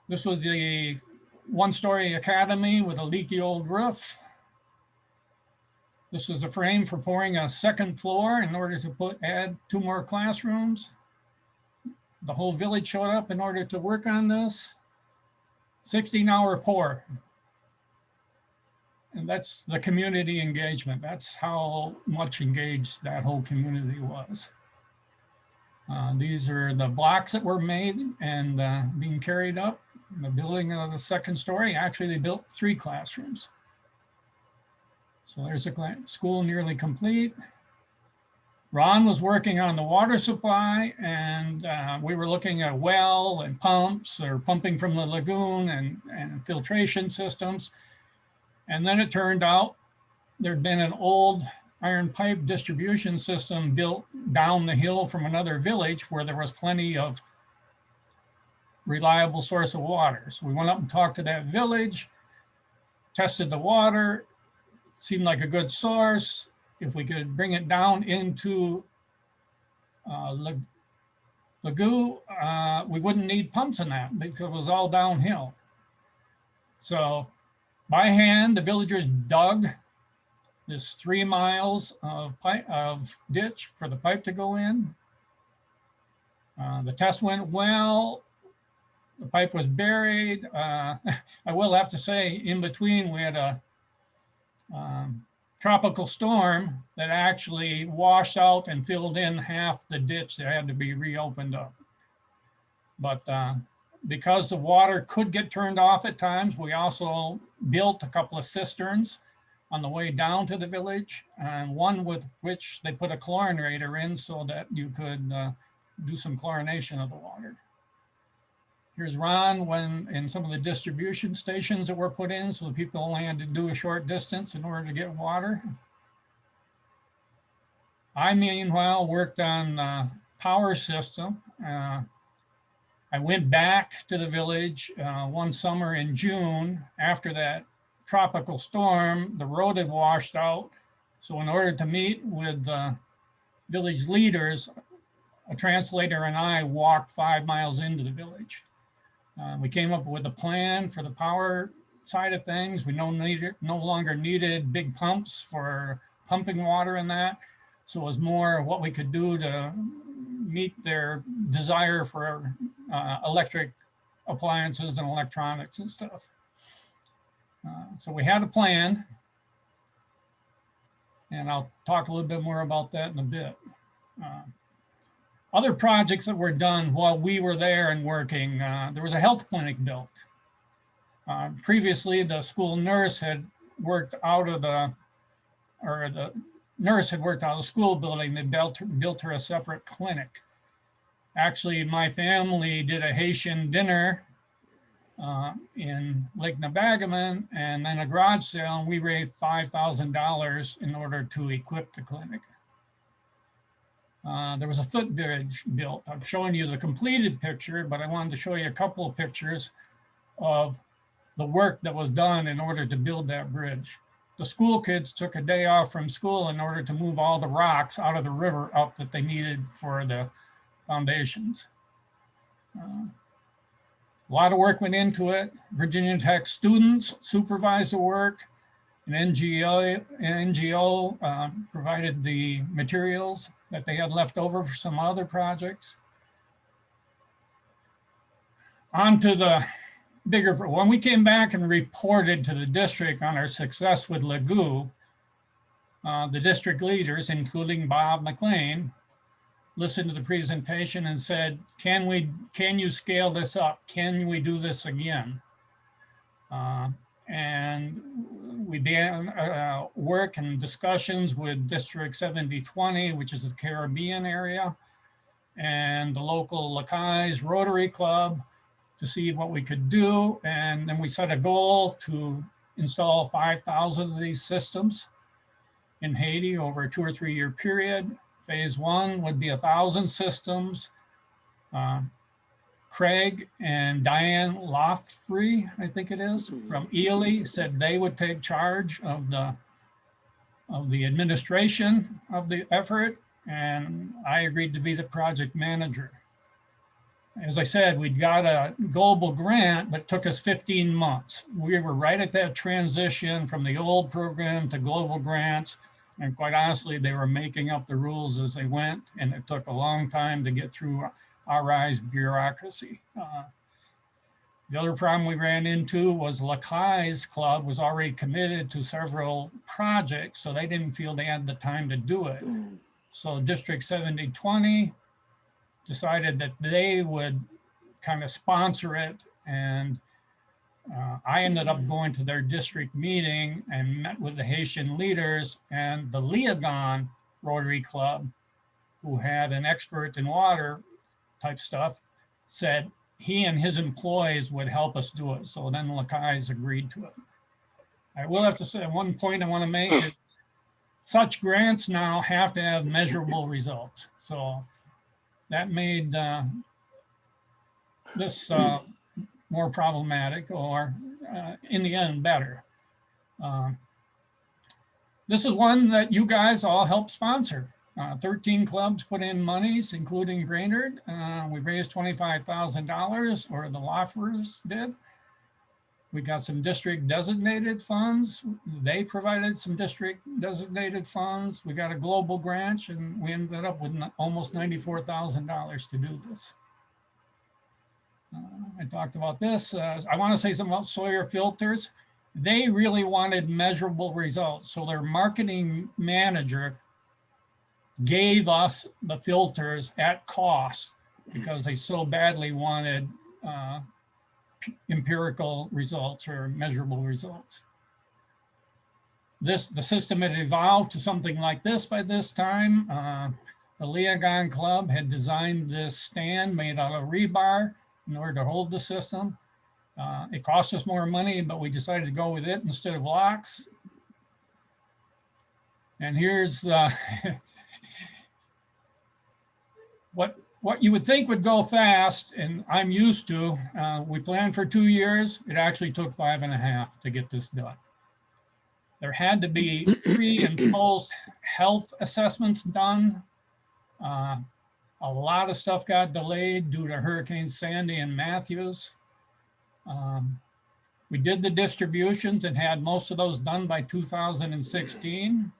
This was the one-story academy with a leaky old roof. This was a frame for pouring a second floor in order to add 2 more classrooms. the whole village showed up in order to work on this. 16-hour pour. And that's the community engagement. That's how much engaged that whole community was. These are the blocks that were made and being carried up. The building of the second story, actually they built 3 classrooms. So there's a school nearly complete. Ron was working on the water supply, and we were looking at well and pumps or pumping from the lagoon and filtration systems. And then it turned out there'd been an old iron pipe distribution system built down the hill from another village where there was plenty of reliable source of water. So we went up and talked to that village, tested the water, seemed like a good source. If we could bring it down into Lagoo, we wouldn't need pumps in that because it was all downhill. So by hand, the villagers dug this 3 miles of pipe of ditch for the pipe to go in. The test went well. The pipe was buried. I will have to say, in between, we had a tropical storm that actually washed out and filled in half the ditch that had to be reopened up. But because the water could get turned off at times, we also built a couple of cisterns on the way down to the village, and one with which they put a chlorinator in so that you could do some chlorination of the water. Here's Ron when in some of the distribution stations that were put in, so the people only had to do a short distance in order to get water. I, meanwhile, worked on the power system. I went back to the village one summer in June after that tropical storm. The road had washed out. So in order to meet with the village leaders, a translator and I walked 5 miles into the village. We came up with a plan for the power side of things. We no longer needed big pumps for pumping water in that. So it was more what we could do to meet their desire for electric appliances and electronics and stuff. So we had a plan, and I'll talk a little bit more about that in a bit. Other projects that were done while we were there and working, there was a health clinic built. Previously, the school nurse had worked out of the school building. They built her a separate clinic. Actually, my family did a Haitian dinner in Lake Nebagaman and then a garage sale, and we raised $5,000 in order to equip the clinic. There was a footbridge built. I'm showing you the completed picture, but I wanted to show you a couple of pictures of the work that was done in order to build that bridge. The school kids took a day off from school in order to move all the rocks out of the river up that they needed for the foundations. A lot of work went into it. Virginia Tech students supervised the work. An NGO provided the materials that they had left over for some other projects. On to the bigger, when we came back and reported to the district on our success with Lagoo, the district leaders, including Bob McLean, listened to the presentation and said, can you scale this up? Can we do this again? And we began work and discussions with District 7020, which is the Caribbean area, and the local Lacai's Rotary Club to see what we could do. And then we set a goal to install 5,000 of these systems in Haiti over a 2 or 3 year period. Phase 1 would be 1,000 systems. Craig and Diane Loftry, I think it is, from Ely, said they would take charge of the administration of the effort, and I agreed to be the project manager. As I said, we'd got a global grant, but it took us 15 months. We were right at that transition from the old program to global grants, and quite honestly, they were making up the rules as they went, and it took a long time to get through RI's bureaucracy. The other problem we ran into was Lakai's club was already committed to several projects, so they didn't feel they had the time to do it. So District 7020 decided that they would kind of sponsor it, and I ended up going to their district meeting and met with the Haitian leaders and the Leogon Rotary Club, who had an expert in water type stuff, said he and his employees would help us do it. So then Lakai's agreed to it. I will have to say one point I want to make is such grants now have to have measurable results. So that made this more problematic, or in the end better. This is one that you guys all helped sponsor. 13 clubs put in monies, including Brainerd. We raised $25,000, or the Loffers did. We got some district designated funds. They provided some district designated funds. We got a global grant, and we ended up with almost $94,000 to do this. I talked about this. I want to say something about Sawyer filters. They really wanted measurable results. So their marketing manager gave us the filters at cost because they so badly wanted empirical results or measurable results. The system had evolved to something like this by this time. The Leogon Club had designed this stand made out of rebar in order to hold the system. It cost us more money, but we decided to go with it instead of locks. And here's what you would think would go fast, and I'm used to. We planned for 2 years. It actually took 5.5 to get this done. There had to be pre and post health assessments done. A lot of stuff got delayed due to Hurricane Sandy and Matthews. We did the distributions and had most of those done by 2016.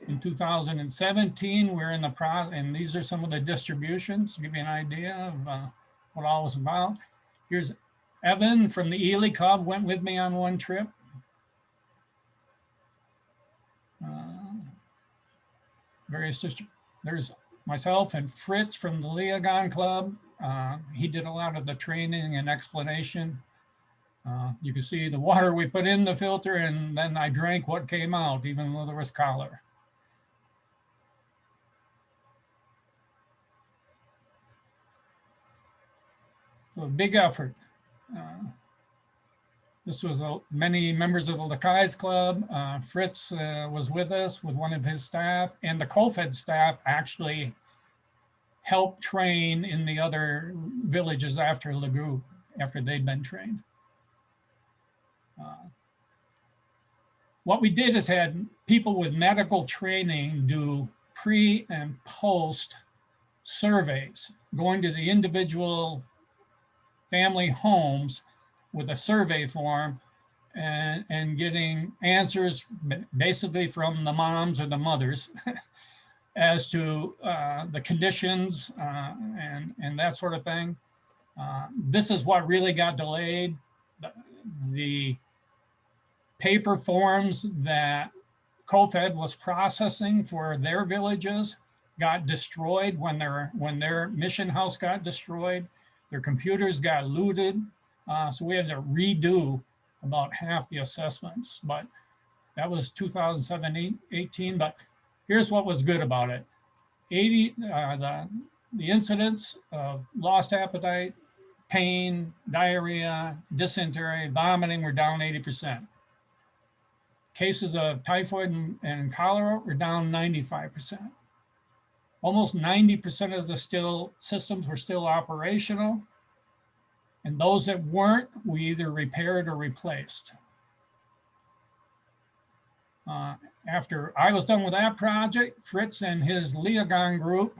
In 2017, we're in the process, and these are some of the distributions to give you an idea of what all was about. Here's Evan from the Ely Club, went with me on one trip. There's myself and Fritz from the Leogon Club. He did a lot of the training and explanation. You can see the water we put in the filter, and then I drank what came out, even though there was color. So a big effort. This was many members of the Lakai's Club. Fritz was with us with one of his staff, and the COFED staff actually helped train in the other villages after the group, after they'd been trained. What we did is had people with medical training do pre and post surveys, going to the individual family homes with a survey form and getting answers basically from the moms or the mothers as to the conditions and that sort of thing. This is what really got delayed. The paper forms that COFED was processing for their villages got destroyed when their mission house got destroyed. Their computers got looted. So we had to redo about half the assessments, but that was 2017-18. But here's what was good about it. The incidents of lost appetite, pain, diarrhea, dysentery, vomiting were down 80%. Cases of typhoid and cholera were down 95%. Almost 90% of the systems were still operational. And those that weren't, we either repaired or replaced. After I was done with that project, Fritz and his Leogon group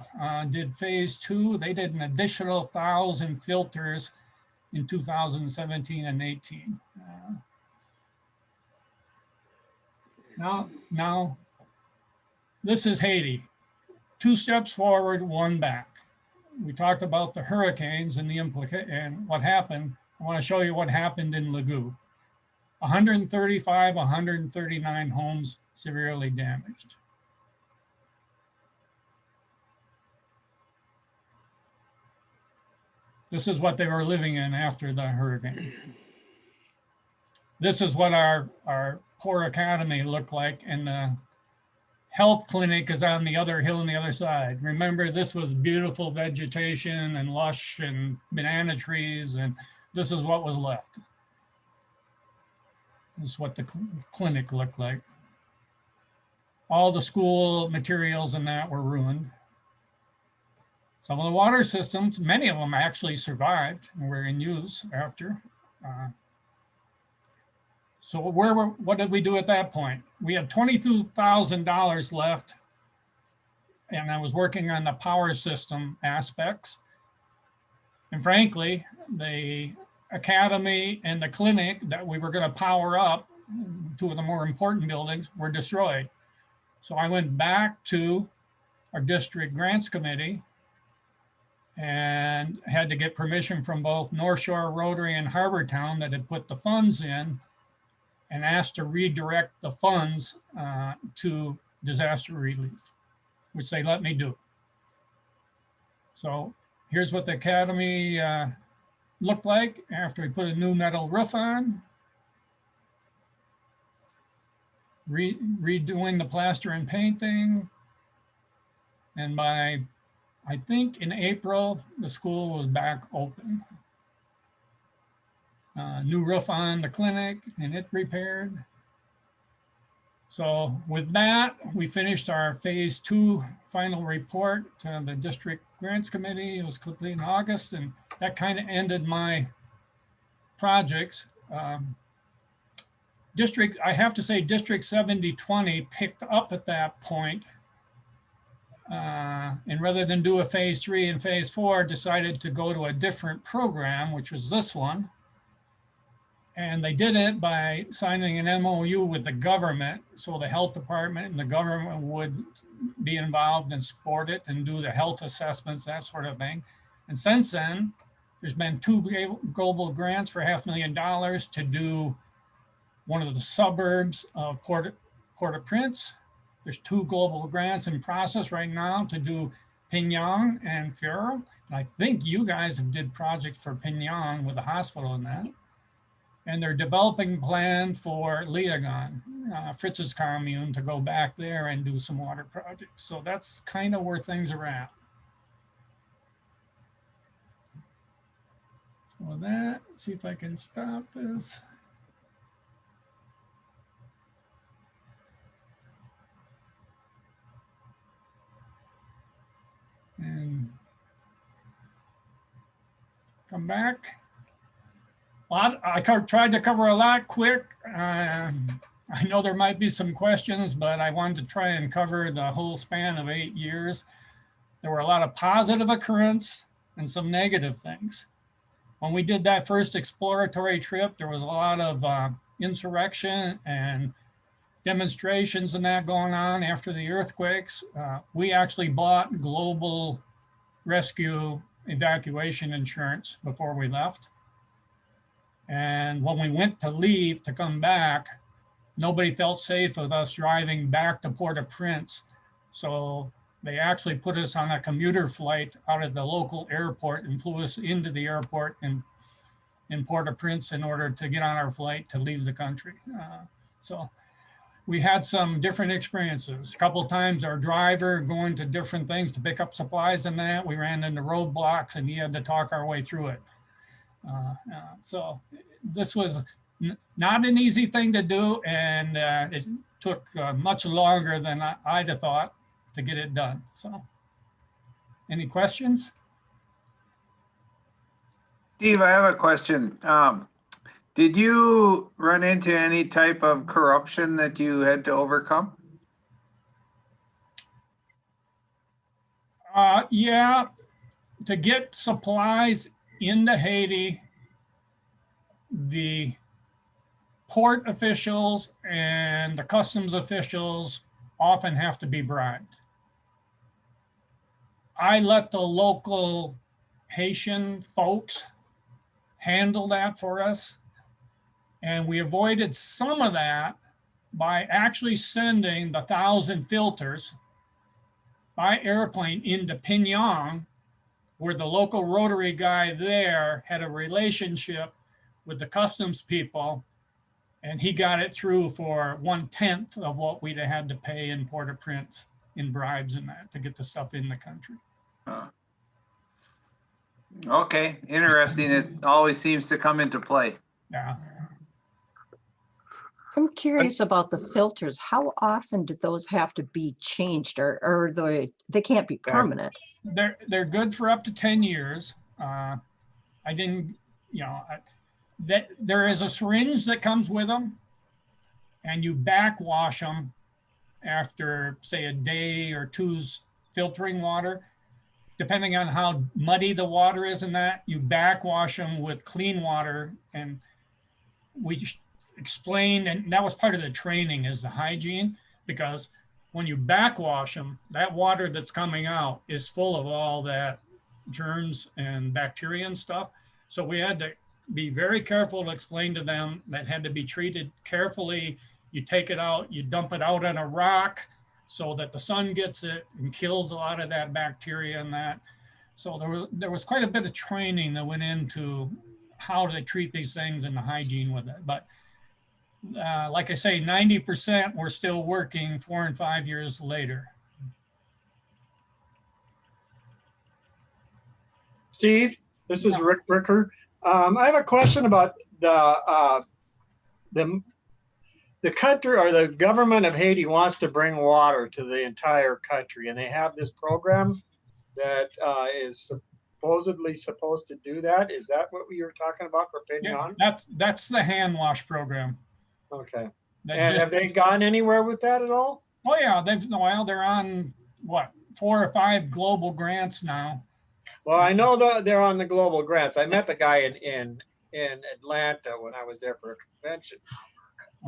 did phase 2. They did an additional 1,000 filters in 2017 and 18. Now, this is Haiti. 2 steps forward, 1 back. we talked about the hurricanes and and what happened. I want to show you what happened in Lagoo. 135, 139 homes severely damaged. This is what they were living in after the hurricane. This is what our poor academy looked like, and the health clinic is on the other hill on the other side. Remember, this was beautiful vegetation and lush and banana trees, and this is what was left. This is what the clinic looked like. All the school materials and that were ruined. Some of the water systems, many of them actually survived and were in use after. So what did we do at that point? We had $22,000 left, and I was working on the power system aspects. And frankly, the academy and the clinic that we were going to power up, two of the more important buildings, were destroyed. So I went back to our district grants committee and had to get permission from both North Shore Rotary and Harbor Town that had put the funds in, and asked to redirect the funds to disaster relief, which they let me do. So here's what the academy looked like after we put a new metal roof on. Redoing the plaster and painting. And by, I think in April, the school was back open. New roof on the clinic and it repaired. So with that, we finished our phase 2 final report to the district grants committee. It was complete in August, and that kind of ended my projects. I have to say District 7020 picked up at that point. And rather than do a phase 3 and phase 4, decided to go to a different program, which was this one. And they did it by signing an MOU with the government. So the health department and the government would be involved and support it and do the health assessments, that sort of thing. And since then, there's been 2 global grants for $500,000 to do one of the suburbs of Port-au-Prince. There's 2 global grants in process right now to do Pinyon and Faro. And I think you guys have did projects for Pinyon with the hospital and that. And they're developing a plan for Leogon, Fritz's commune, to go back there and do some water projects. So that's kind of where things are at. So with that, let's see if I can stop this. And come back. I tried to cover a lot quick. I know there might be some questions, but I wanted to try and cover the whole span of 8 years. There were a lot of positive occurrence and some negative things. When we did that first exploratory trip, there was a lot of insurrection and demonstrations and that going on after the earthquakes. We actually bought global rescue evacuation insurance before we left. And when we went to leave to come back, nobody felt safe with us driving back to Port-au-Prince. So they actually put us on a commuter flight out of the local airport and flew us into the airport in Port-au-Prince in order to get on our flight to leave the country. So we had some different experiences. A couple of times our driver going to different things to pick up supplies and that, we ran into roadblocks and he had to talk our way through it. So this was not an easy thing to do, and it took much longer than I'd have thought to get it done. So any questions? Steve, I have a question. Did you run into any type of corruption that you had to overcome? Yeah, to get supplies into Haiti, the port officials and the customs officials often have to be bribed. I let the local Haitian folks handle that for us. And we avoided some of that by actually sending the 1,000 filters by airplane into Pyongyang, where the local Rotary guy there had a relationship with the customs people, and he got it through for 1/10 of what we'd have had to pay in Port-au-Prince in bribes and that to get the stuff in the country. Okay, interesting. It always seems to come into play. Yeah. I'm curious about the filters. How often do those have to be changed, or they can't be permanent? They're good for up to 10 years. I didn't, that there is a syringe that comes with them, and you backwash them after, say, a day or two's filtering water. Depending on how muddy the water is in that, you backwash them with clean water. And we explained, and that was part of the training, is the hygiene, because when you backwash them, that water that's coming out is full of all that germs and bacteria and stuff. So we had to be very careful to explain to them that had to be treated carefully. You take it out, you dump it out on a rock so that the sun gets it and kills a lot of that bacteria and that. So there was quite a bit of training that went into how to treat these things and the hygiene with it. But like I say, 90% we're still working 4 and 5 years later. Steve, this is Rick Bricker. I have a question about the country, or the government of Haiti wants to bring water to the entire country, and they have this program that is supposedly supposed to do that. Is that what you were talking about for Pyongyang? Yeah, that's the hand wash program. Okay. And have they gone anywhere with that at all? Oh yeah, they're on what, 4 or 5 global grants now. Well, I know they're on the global grants. I met the guy in Atlanta when I was there for a convention.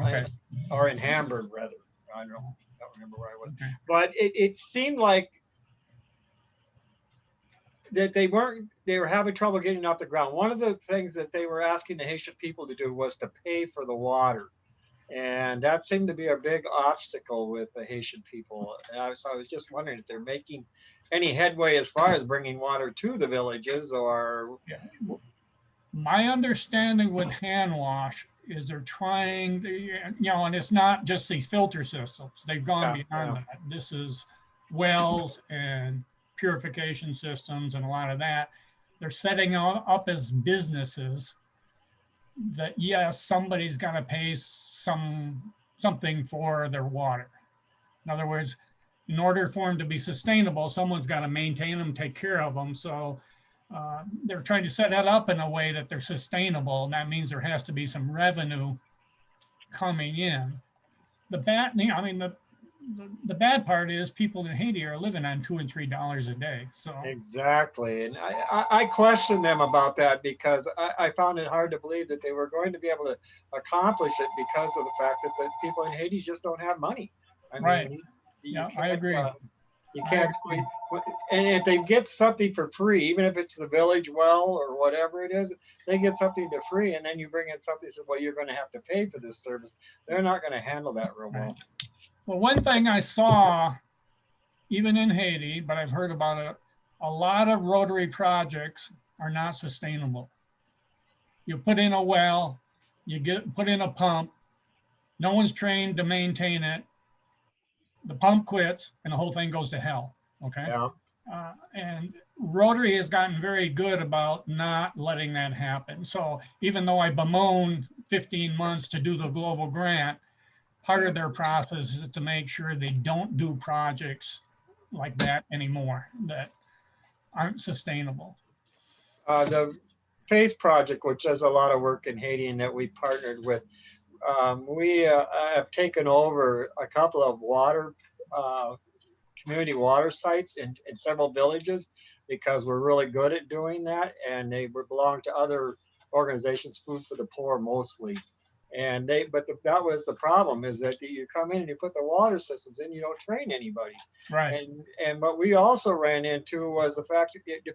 Okay. Or in Hamburg, rather. I don't remember where I was. Okay. But it seemed like that they were having trouble getting off the ground. One of the things that they were asking the Haitian people to do was to pay for the water. And that seemed to be a big obstacle with the Haitian people. So I was just wondering if they're making any headway as far as bringing water to the villages, or... Yeah. My understanding with hand wash is they're trying to, and it's not just these filter systems. They've gone beyond that. This is wells and purification systems and a lot of that. They're setting up as businesses that, yes, somebody's got to pay something for their water. In other words, in order for them to be sustainable, someone's got to maintain them, take care of them. So they're trying to set that up in a way that they're sustainable, and that means there has to be some revenue coming in. The bad part is people in Haiti are living on $2 and $3 a day. So exactly, and I questioned them about that because I found it hard to believe that they were going to be able to accomplish it because of the fact that the people in Haiti just don't have money. Right. Yeah, I agree. You can't squeeze, and if they get something for free, even if it's the village well or whatever it is, they get something for free, and then you bring in something that says, well, you're going to have to pay for this service. They're not going to handle that real well. Well, one thing I saw, even in Haiti, but I've heard about it, a lot of Rotary projects are not sustainable. You put in a well, put in a pump, no one's trained to maintain it. The pump quits and the whole thing goes to hell, okay? Yeah. And Rotary has gotten very good about not letting that happen. So even though I bemoaned 15 months to do the global grant, part of their process is to make sure they don't do projects like that anymore that aren't sustainable. The Faith Project, which does a lot of work in Haiti and that we partnered with, we have taken over a couple of community water sites in several villages because we're really good at doing that, and they belong to other organizations, Food for the Poor mostly. And that was the problem, is that you come in and you put the water systems in, you don't train anybody. Right. And what we also ran into was the fact that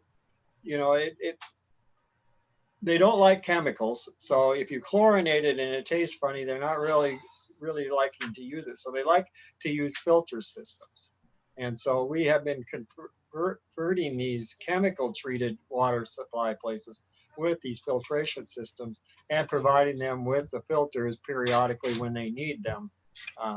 they don't like chemicals. So if you chlorinate it and it tastes funny, they're not really liking to use it. So they like to use filter systems. And so we have been converting these chemical treated water supply places with these filtration systems and providing them with the filters periodically when they need them,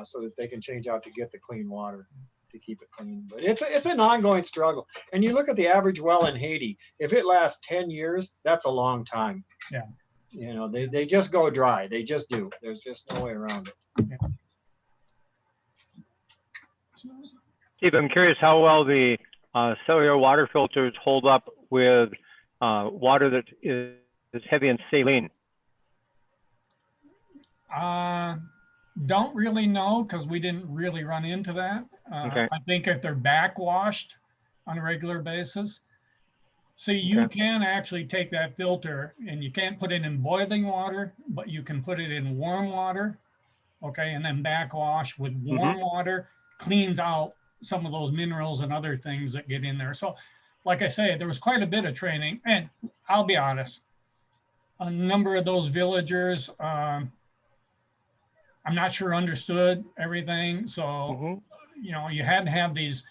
so that they can change out to get the clean water to keep it clean. But it's an ongoing struggle. And you look at the average well in Haiti, if it lasts 10 years, that's a long time. Yeah. You know, they just go dry. They just do. There's just no way around it. Yeah. Steve, I'm curious how well the cellular water filters hold up with water that is heavy in saline. Don't really know, because we didn't really run into that. Okay. I think if they're backwashed on a regular basis. So you can actually take that filter, and you can't put it in boiling water, but you can put it in warm water, okay, and then backwash with warm water, cleans out some of those minerals and other things that get in there. So like I say, there was quite a bit of training, and I'll be honest, a number of those villagers, I'm not sure understood everything. So, you know, you had to have these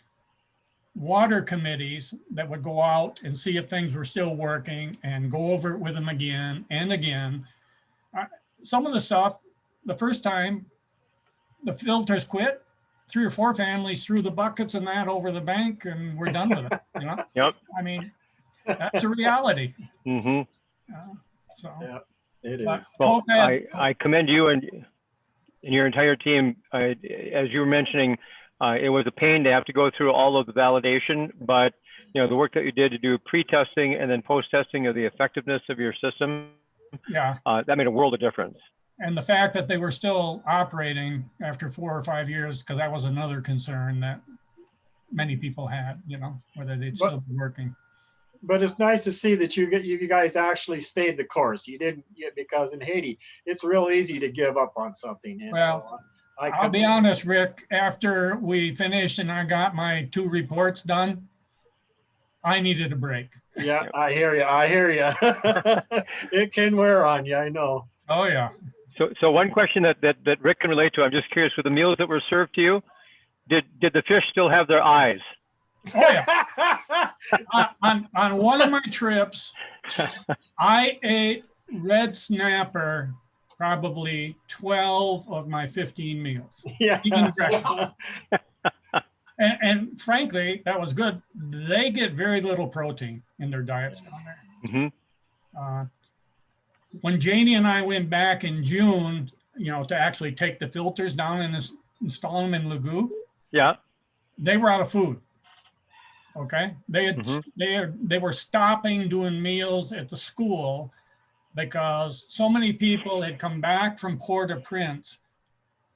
water committees that would go out and see if things were still working and go over it with them again and again. Some of the stuff, the first time the filters quit, 3 or 4 families threw the buckets and that over the bank, and we're done with it. You know? Yep. I mean, that's a reality. Mm-hmm. Yeah, it is. Well, I commend you and your entire team. As you were mentioning, it was a pain to have to go through all of the validation, but you know, the work that you did to do pre-testing and then post-testing of the effectiveness of your system, that made a world of difference. And the fact that they were still operating after 4 or 5 years, because that was another concern that many people had, you know, whether they'd still be working. But it's nice to see that you guys actually stayed the course. You didn't, because in Haiti, it's real easy to give up on something. And well, so I'll be honest, Rick, after we finished and I got my 2 reports done, I needed a break. Yeah, I hear you. I hear you. It can wear on you, I know. Oh, yeah. So one question that Rick can relate to, I'm just curious, with the meals that were served to you, did the fish still have their eyes? Oh, yeah. on one of my trips, I ate red snapper probably 12 of my 15 meals. Yeah. And frankly, that was good. They get very little protein in their diets down there. When Janie and I went back in June, you know, to actually take the filters down and install them in Lagoo, they were out of food. Okay, they had they were stopping doing meals at the school because so many people had come back from Port-au-Prince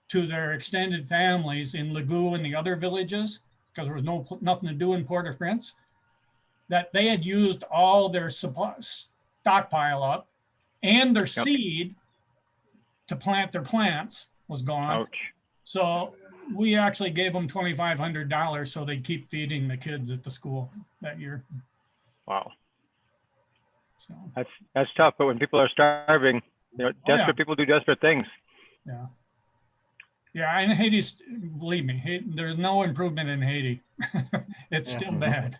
to their extended families in Lagoo and the other villages, because there was nothing to do in Port-au-Prince, that they had used all their stockpile up, and their seed to plant their plants was gone. Ouch. So we actually gave them $2,500 so they'd keep feeding the kids at the school that year. Wow. So that's tough. But when people are starving, you know, desperate people do desperate things. Yeah. Yeah, and Haiti's, believe me, there's no improvement in Haiti. It's still bad.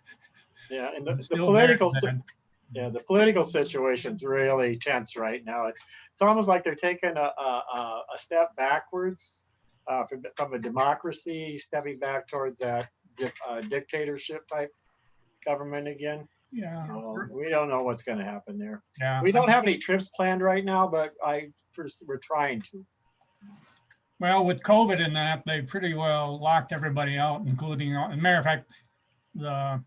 Yeah, and the political situation's really tense right now. It's almost like they're taking a step backwards from a democracy, stepping back towards that dictatorship type government again. Yeah. So we don't know what's going to happen there. Yeah. We don't have any trips planned right now, but we're trying to. Well, with COVID and that, they pretty well locked everybody out, including, as a matter of fact, the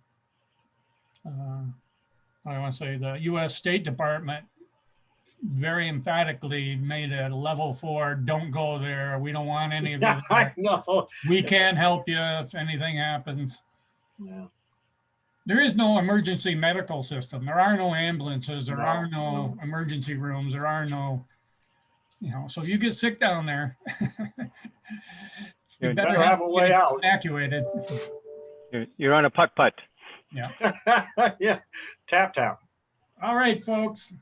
I want to say the U.S. State Department very emphatically made a level 4, don't go there. We don't want any of that. I know. We can't help you if anything happens. Yeah. There is no emergency medical system. There are no ambulances. There are no emergency rooms. There are no, You know, so if you get sick down there, you You better better have a way get out. evacuated. You're on a putt-putt. Yeah. Yeah, tap, tap. All right, folks.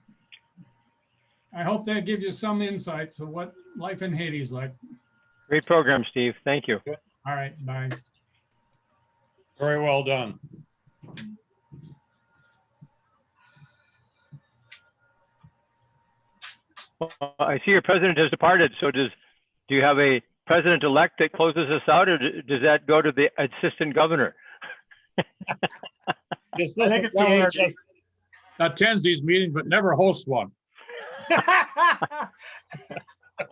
I hope that gives you some insights of what life in Haiti is like. Great program, Steve. Thank you. All right, bye. Very well done. Well, I see your president has departed. So do you have a president-elect that closes us out, or does that go to the assistant governor? I think it's the AG. Attends these meetings, but never hosts one.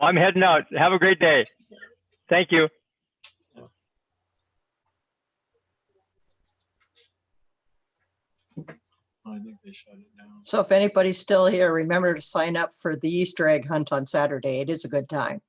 I'm heading out. Have a great day. Thank you. I think they shut it down. So if anybody's still here, remember to sign up for the Easter egg hunt on Saturday. It is a good time.